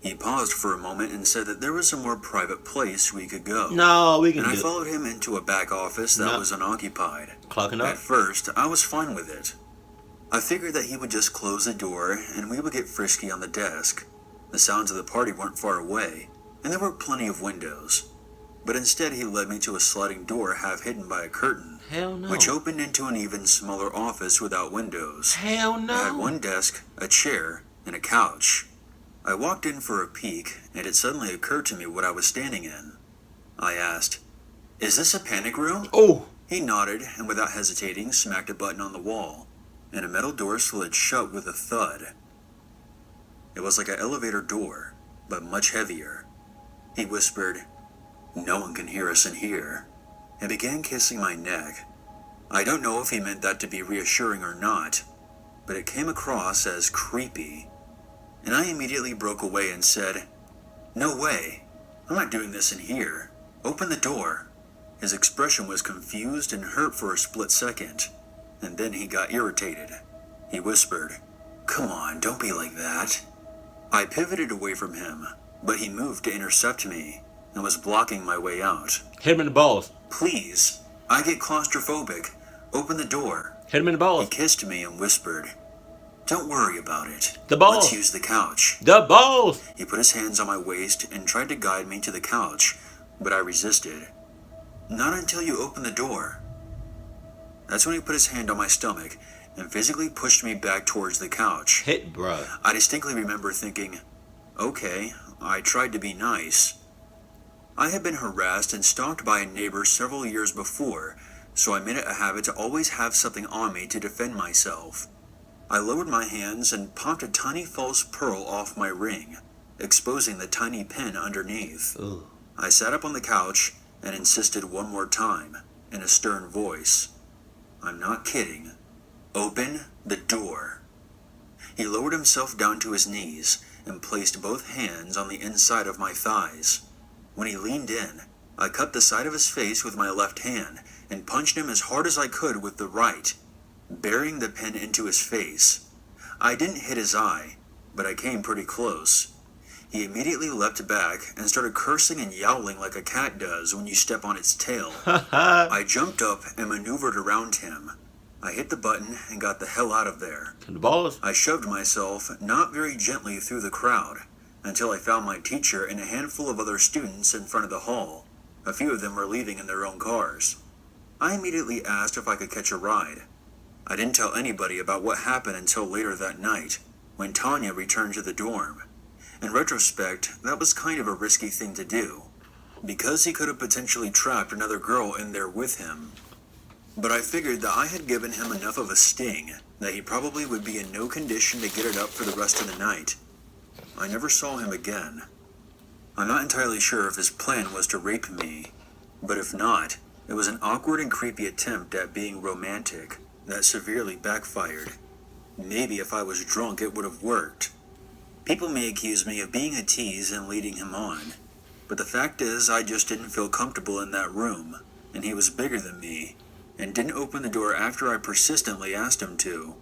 He paused for a moment and said that there was a more private place we could go. No, we can And I followed him into a back office that was unoccupied. Clocking up. At first, I was fine with it. I figured that he would just close the door and we would get frisky on the desk. The sounds of the party weren't far away, and there were plenty of windows. But instead he led me to a sliding door half hidden by a curtain. Hell no. Which opened into an even smaller office without windows. Hell no. It had one desk, a chair, and a couch. I walked in for a peek, and it suddenly occurred to me what I was standing in. I asked, "Is this a panic room?" Oh. He nodded, and without hesitating, smacked a button on the wall, and a metal door slid shut with a thud. It was like an elevator door, but much heavier. He whispered, "No one can hear us in here," and began kissing my neck. I don't know if he meant that to be reassuring or not, but it came across as creepy. And I immediately broke away and said, "No way, I'm not doing this in here. Open the door." His expression was confused and hurt for a split second, and then he got irritated. He whispered, "Come on, don't be like that." I pivoted away from him, but he moved to intercept me and was blocking my way out. Hit him in the balls. "Please, I get claustrophobic. Open the door." Hit him in the balls. He kissed me and whispered, "Don't worry about it. The balls. Let's use the couch." The balls. He put his hands on my waist and tried to guide me to the couch, but I resisted. "Not until you open the door." That's when he put his hand on my stomach and physically pushed me back towards the couch. Hit, bruh. I distinctly remember thinking, okay, I tried to be nice. I had been harassed and stalked by a neighbor several years before, so I made it a habit to always have something on me to defend myself. I lowered my hands and popped a tiny false pearl off my ring, exposing the tiny pin underneath. Ooh. I sat up on the couch and insisted one more time, in a stern voice, "I'm not kidding. Open the door." He lowered himself down to his knees and placed both hands on the inside of my thighs. When he leaned in, I cut the side of his face with my left hand and punched him as hard as I could with the right, burying the pin into his face. I didn't hit his eye, but I came pretty close. He immediately leapt back and started cursing and yowling like a cat does when you step on its tail. I jumped up and maneuvered around him. I hit the button and got the hell out of there. The balls. I shoved myself not very gently through the crowd until I found my teacher and a handful of other students in front of the hall. A few of them were leaving in their own cars. I immediately asked if I could catch a ride. I didn't tell anybody about what happened until later that night, when Tanya returned to the dorm. In retrospect, that was kind of a risky thing to do, because he could have potentially trapped another girl in there with him. But I figured that I had given him enough of a sting that he probably would be in no condition to get it up for the rest of the night. I never saw him again. I'm not entirely sure if his plan was to rape me, but if not, it was an awkward and creepy attempt at being romantic that severely backfired. Maybe if I was drunk it would have worked. People may accuse me of being a tease and leading him on, but the fact is I just didn't feel comfortable in that room, and he was bigger than me, and didn't open the door after I persistently asked him to.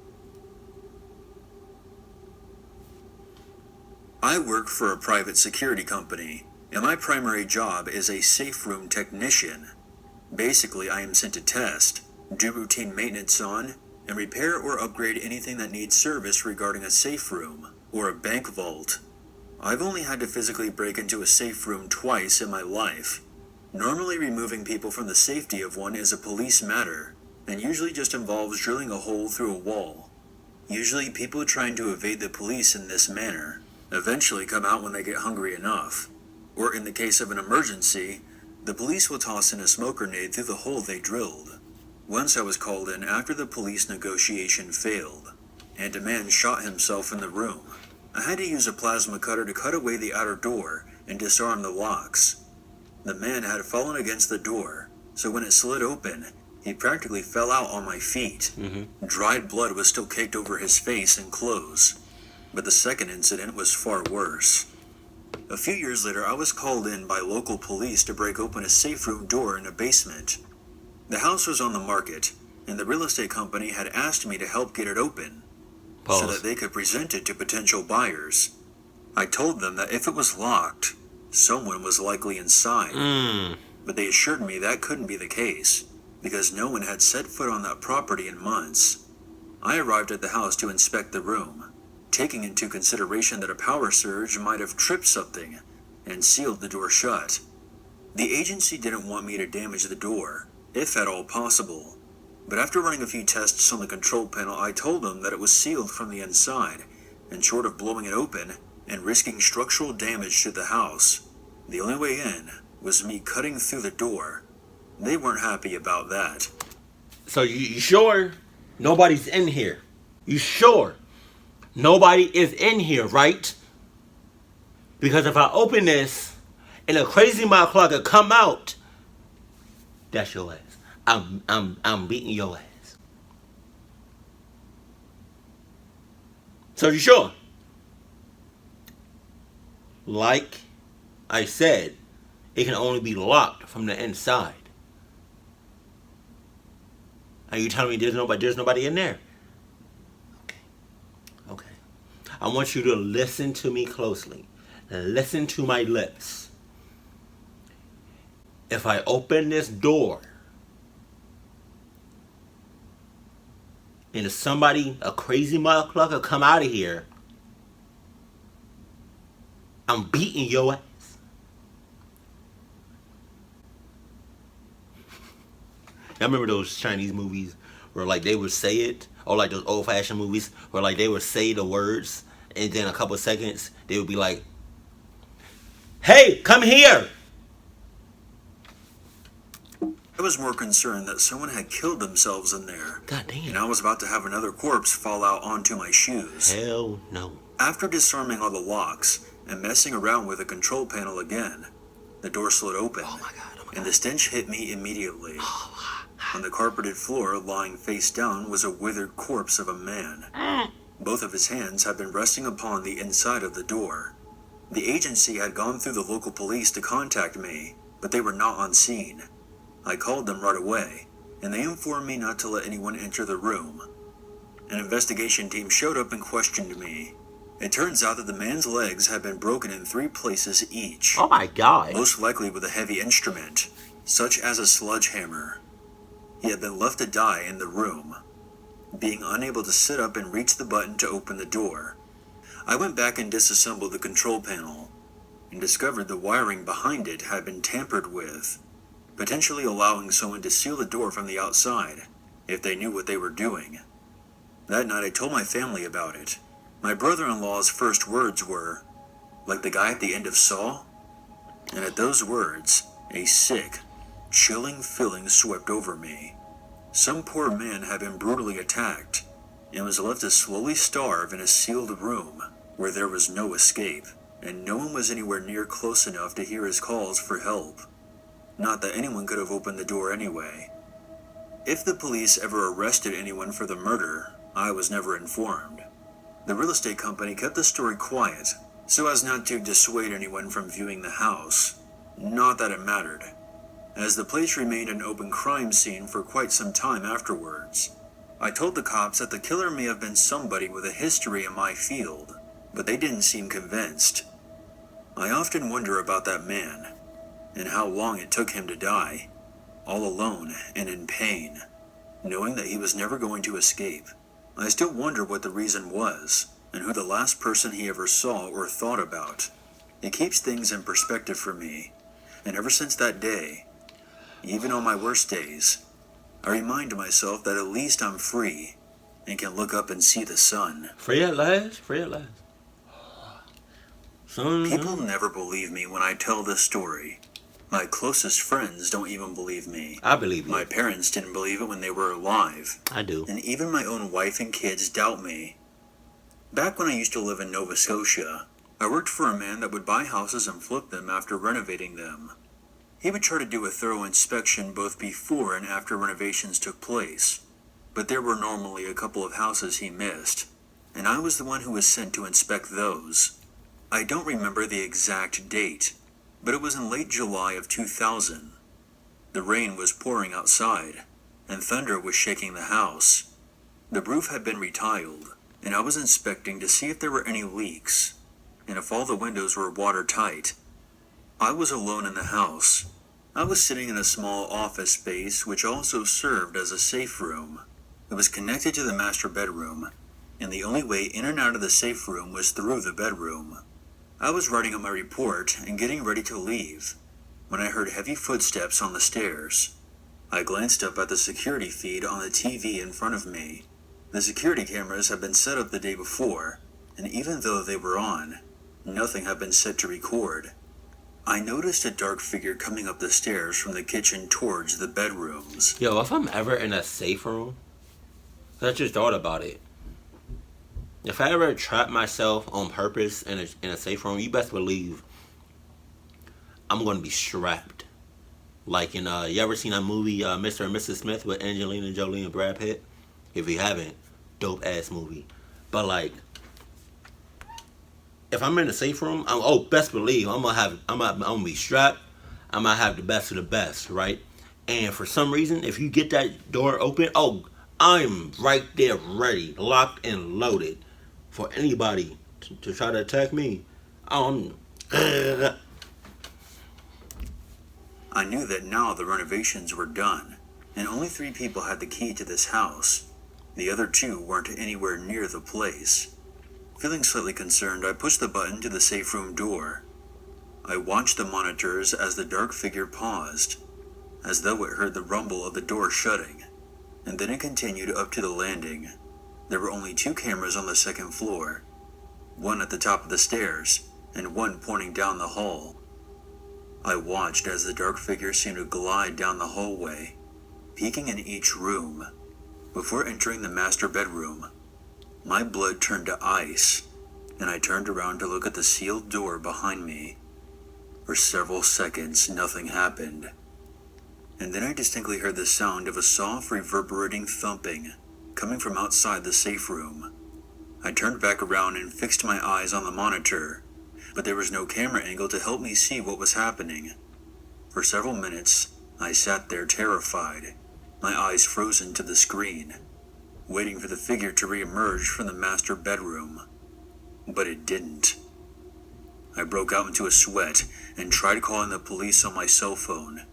I work for a private security company, and my primary job is a safe room technician. Basically, I am sent to test, do routine maintenance on, and repair or upgrade anything that needs service regarding a safe room or a bank vault. I've only had to physically break into a safe room twice in my life. Normally, removing people from the safety of one is a police matter, and usually just involves drilling a hole through a wall. Usually, people trying to evade the police in this manner eventually come out when they get hungry enough. Or in the case of an emergency, the police will toss in a smoke grenade through the hole they drilled. Once I was called in after the police negotiation failed, and a man shot himself in the room. I had to use a plasma cutter to cut away the outer door and disarm the locks. The man had fallen against the door, so when it slid open, he practically fell out on my feet. Dried blood was still caked over his face and clothes. But the second incident was far worse. A few years later, I was called in by local police to break open a safe room door in a basement. The house was on the market, and the real estate company had asked me to help get it open, so that they could present it to potential buyers. I told them that if it was locked, someone was likely inside, but they assured me that couldn't be the case, because no one had set foot on that property in months. I arrived at the house to inspect the room, taking into consideration that a power surge might have tripped something and sealed the door shut. The agency didn't want me to damage the door, if at all possible, but after running a few tests on the control panel, I told them that it was sealed from the inside, and short of blowing it open and risking structural damage to the house, the only way in was me cutting through the door. They weren't happy about that. So you sure nobody's in here? You sure nobody is in here, right? Because if I open this and a crazy motherfucker come out, that's your ass. I'm beating your ass. So you sure? Like I said, it can only be locked from the inside. Are you telling me there's nobody in there? Okay. I want you to listen to me closely. Listen to my lips. If I open this door and if somebody, a crazy motherfucker, come out of here, I'm beating your ass. I remember those Chinese movies where like they would say it, or like those old-fashioned movies where like they would say the words, and then a couple of seconds they would be like, "Hey, come here!" I was more concerned that someone had killed themselves in there. God damn. And I was about to have another corpse fall out onto my shoes. Hell no. After disarming all the locks and messing around with the control panel again, the door slid open. Oh my God. And the stench hit me immediately. Oh, On the carpeted floor, lying face down, was a withered corpse of a man. Both of his hands had been resting upon the inside of the door. The agency had gone through the local police to contact me, but they were not on scene. I called them right away, and they informed me not to let anyone enter the room. An investigation team showed up and questioned me. It turns out that the man's legs had been broken in 3 places each. Oh my God. Most likely with a heavy instrument, such as a sledgehammer. He had been left to die in the room, being unable to sit up and reach the button to open the door. I went back and disassembled the control panel, and discovered the wiring behind it had been tampered with, potentially allowing someone to seal the door from the outside, if they knew what they were doing. That night I told my family about it. My brother-in-law's first words were, "Like the guy at the end of Saw?" And at those words, a sick, chilling feeling swept over me. Some poor man had been brutally attacked, and was left to slowly starve in a sealed room, where there was no escape, and no one was anywhere near close enough to hear his calls for help. Not that anyone could have opened the door anyway. If the police ever arrested anyone for the murder, I was never informed. The real estate company kept the story quiet, so as not to dissuade anyone from viewing the house. Not that it mattered, as the place remained an open crime scene for quite some time afterwards. I told the cops that the killer may have been somebody with a history in my field, but they didn't seem convinced. I often wonder about that man, and how long it took him to die, all alone and in pain, knowing that he was never going to escape. I still wonder what the reason was, and who the last person he ever saw or thought about. It keeps things in perspective for me, and ever since that day, even on my worst days, I remind myself that at least I'm free and can look up and see the sun. Free at last, free at last. People never believe me when I tell this story. My closest friends don't even believe me. I believe you. My parents didn't believe it when they were alive. I do. And even my own wife and kids doubt me. Back when I used to live in Nova Scotia, I worked for a man that would buy houses and flip them after renovating them. He would try to do a thorough inspection both before and after renovations took place, but there were normally a couple of houses he missed, and I was the one who was sent to inspect those. I don't remember the exact date, but it was in late July of 2000. The rain was pouring outside, and thunder was shaking the house. The roof had been retiled, and I was inspecting to see if there were any leaks, and if all the windows were watertight. I was alone in the house. I was sitting in a small office space which also served as a safe room. It was connected to the master bedroom, and the only way in and out of the safe room was through the bedroom. I was writing up my report and getting ready to leave when I heard heavy footsteps on the stairs. I glanced up at the security feed on the TV in front of me. The security cameras had been set up the day before, and even though they were on, nothing had been set to record. I noticed a dark figure coming up the stairs from the kitchen towards the bedrooms. Yo, if I'm ever in a safe room, I just thought about it. If I ever trap myself on purpose in a safe room, you best believe I'm going to be strapped. Like in, you ever seen that movie, Mr. and Mrs. Smith with Angelina Jolie and Brad Pitt? If you haven't, dope ass movie. But like, if I'm in a safe room, best believe I'm gonna be strapped. I'm gonna have the best of the best, right? And for some reason, if you get that door open, I'm right there, ready, locked and loaded for anybody to try to attack me. I knew that now the renovations were done, and only 3 people had the key to this house. The other 2 weren't anywhere near the place. Feeling slightly concerned, I pushed the button to the safe room door. I watched the monitors as the dark figure paused, as though it heard the rumble of the door shutting, and then it continued up to the landing. There were only 2 cameras on the second floor, one at the top of the stairs, and one pointing down the hall. I watched as the dark figure seemed to glide down the hallway, peeking in each room. Before entering the master bedroom, my blood turned to ice, and I turned around to look at the sealed door behind me. For several seconds, nothing happened. And then I distinctly heard the sound of a soft, reverberating thumping coming from outside the safe room. I turned back around and fixed my eyes on the monitor, but there was no camera angle to help me see what was happening. For several minutes, I sat there terrified, my eyes frozen to the screen, waiting for the figure to re-emerge from the master bedroom. But it didn't. I broke out into a sweat and tried calling the police on my cell phone,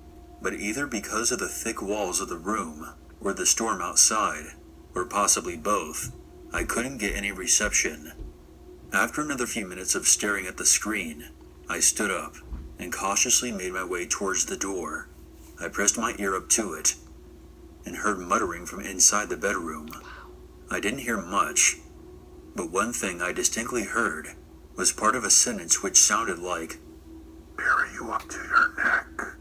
but either because of the thick walls of the room or the storm outside, or possibly both, I couldn't get any reception. After another few minutes of staring at the screen, I stood up and cautiously made my way towards the door. I pressed my ear up to it and heard muttering from inside the bedroom. I didn't hear much, but one thing I distinctly heard was part of a sentence which sounded like, "Bury you up to your neck."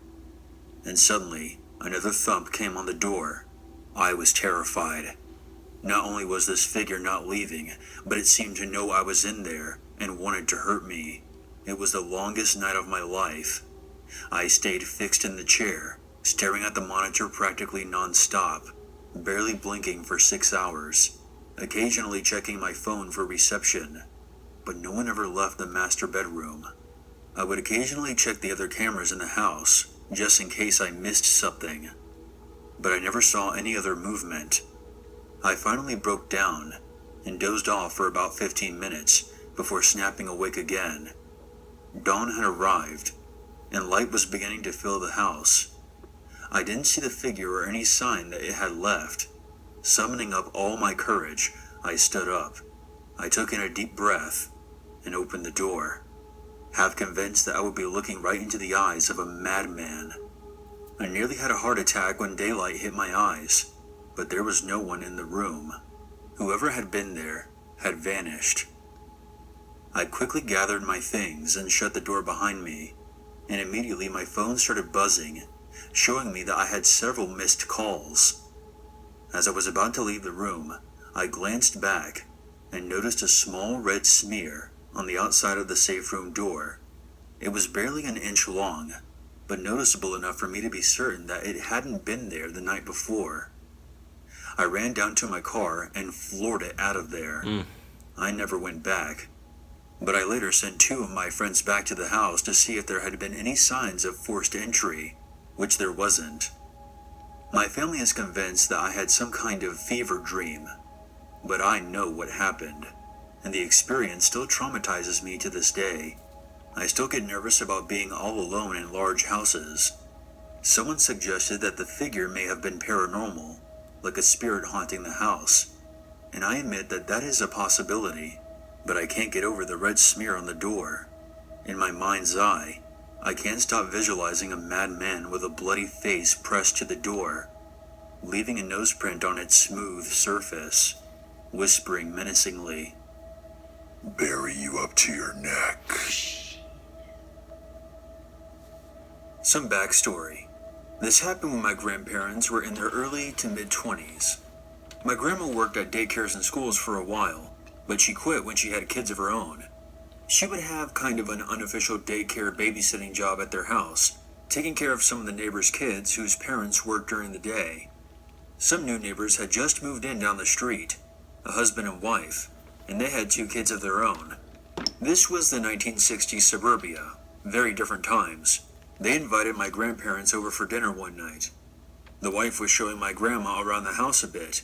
And suddenly, another thump came on the door. I was terrified. Not only was this figure not leaving, but it seemed to know I was in there and wanted to hurt me. It was the longest night of my life. I stayed fixed in the chair, staring at the monitor practically non-stop, barely blinking for 6 hours, occasionally checking my phone for reception, but no one ever left the master bedroom. I would occasionally check the other cameras in the house, just in case I missed something, but I never saw any other movement. I finally broke down and dozed off for about 15 minutes before snapping awake again. Dawn had arrived, and light was beginning to fill the house. I didn't see the figure or any sign that it had left. Summoning up all my courage, I stood up. I took in a deep breath and opened the door, half convinced that I would be looking right into the eyes of a madman. I nearly had a heart attack when daylight hit my eyes, but there was no one in the room. Whoever had been there had vanished. I quickly gathered my things and shut the door behind me, and immediately my phone started buzzing, showing me that I had several missed calls. As I was about to leave the room, I glanced back and noticed a small red smear on the outside of the safe room door. It was barely an inch long, but noticeable enough for me to be certain that it hadn't been there the night before. I ran down to my car and floored it out of there. I never went back, but I later sent 2 of my friends back to the house to see if there had been any signs of forced entry, which there wasn't. My family is convinced that I had some kind of fever dream, but I know what happened, and the experience still traumatizes me to this day. I still get nervous about being all alone in large houses. Someone suggested that the figure may have been paranormal, like a spirit haunting the house, and I admit that that is a possibility, but I can't get over the red smear on the door. In my mind's eye, I can't stop visualizing a madman with a bloody face pressed to the door, leaving a noseprint on its smooth surface, whispering menacingly, "Bury you up to your neck." Some backstory. This happened when my grandparents were in their early to mid-20s. My grandma worked at daycares and schools for a while, but she quit when she had kids of her own. She would have kind of an unofficial daycare babysitting job at their house, taking care of some of the neighbors' kids whose parents worked during the day. Some new neighbors had just moved in down the street, a husband and wife, and they had 2 kids of their own. This was the 1960s suburbia, very different times. They invited my grandparents over for dinner one night. The wife was showing my grandma around the house a bit,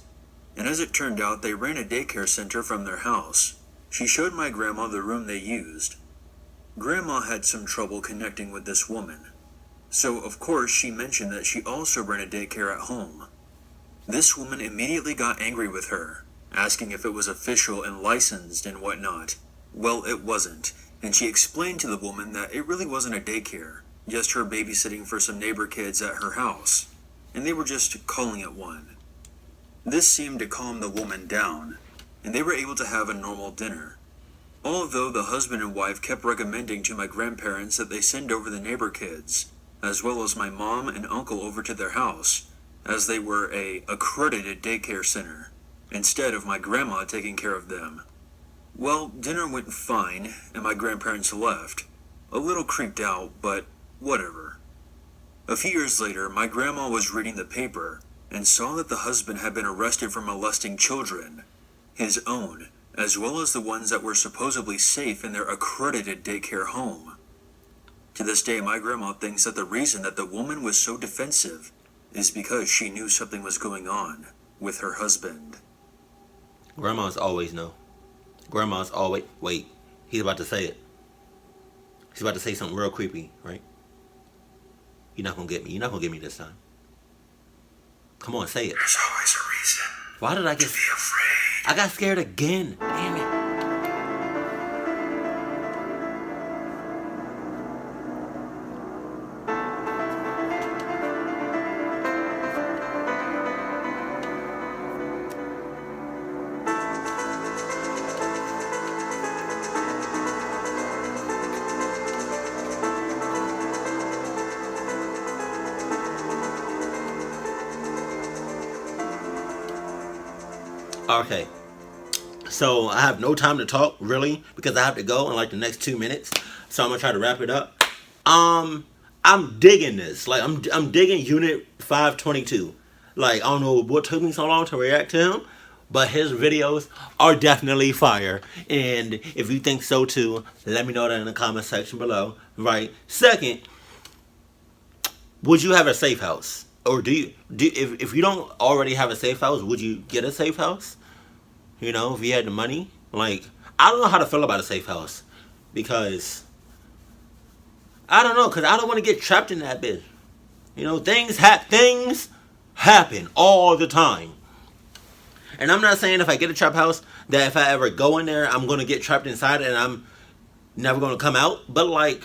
and as it turned out, they ran a daycare center from their house. She showed my grandma the room they used. Grandma had some trouble connecting with this woman, so of course she mentioned that she also ran a daycare at home. This woman immediately got angry with her, asking if it was official and licensed and whatnot. Well, it wasn't, and she explained to the woman that it really wasn't a daycare, just her babysitting for some neighbor kids at her house, and they were just calling it one. This seemed to calm the woman down, and they were able to have a normal dinner. Although the husband and wife kept recommending to my grandparents that they send over the neighbor kids, as well as my mom and uncle over to their house, as they were a accredited daycare center, instead of my grandma taking care of them. Well, dinner went fine, and my grandparents left, a little creeped out, but whatever. A few years later, my grandma was reading the paper and saw that the husband had been arrested for molesting children, his own, as well as the ones that were supposedly safe in their accredited daycare home. To this day, my grandma thinks that the reason that the woman was so defensive is because she knew something was going on with her husband. Grandmas always know. Grandmas always... Wait, he's about to say it. He's about to say something real creepy, right? You're not gonna get me. You're not gonna get me this time. Come on, say it. There's always a reason. Why did I get... to be afraid. I got scared again. Damn it. Okay, So I have no time to talk really because I have to go in like the next 2 minutes. So I'm gonna try to wrap it up. I'm digging this. Like I'm digging Unit 522. Like I don't know what took me so long to react to him, but his videos are definitely fire. And if you think so too, let me know that in the comment section below. Right. Second, would you have a safe house? Or if you don't already have a safe house, would you get a safe house? You know, if you had the money? Like, I don't know how to feel about a safe house. Because, I don't know, because I don't want to get trapped in that bitch. You know, things happen all the time. And I'm not saying if I get a trap house, that if I ever go in there, I'm going to get trapped inside and I'm never going to come out. But, like,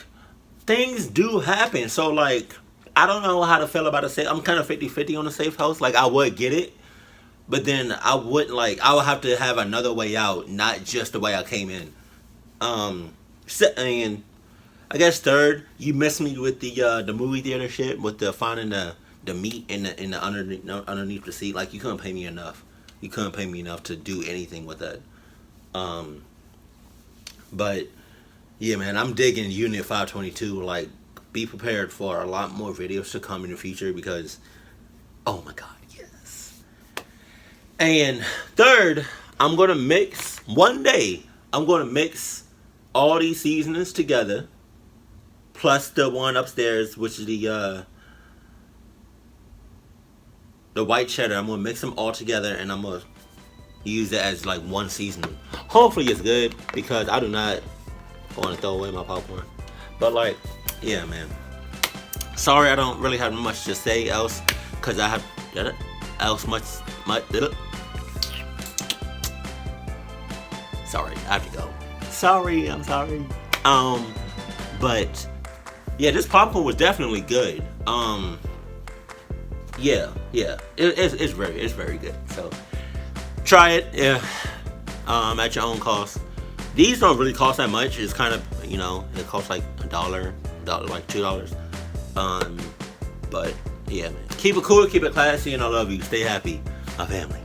things do happen. So, like, I don't know how to feel about a safe. I'm kind of 50-50 on a safe house. Like, I would get it. But then I wouldn't, like, I would have to have another way out, not just the way I came in. And I guess third, you missed me with the movie theater shit, with the finding the meat in the underneath the seat. Like, you couldn't pay me enough. You couldn't pay me enough to do anything with that. But yeah, man, I'm digging Unit 522. Like, be prepared for a lot more videos to come in the future because, oh my god, yes. And third, I'm gonna mix all these seasonings together, plus the one upstairs, which is the white cheddar. I'm gonna mix them all together and I'm gonna use it as like one seasoning. Hopefully it's good because I do not want to throw away my popcorn. But like, yeah, man. Sorry, I don't really have much to say else because I have much. Sorry, I have to go. Sorry, I'm sorry. But yeah, this popcorn was definitely good. Yeah, it's very good. So try it, yeah. At your own cost. These don't really cost that much. It's kind of, you know, it costs like $1, like $2. But yeah, man. Keep it cool, keep it classy, and I love you. Stay happy, my family.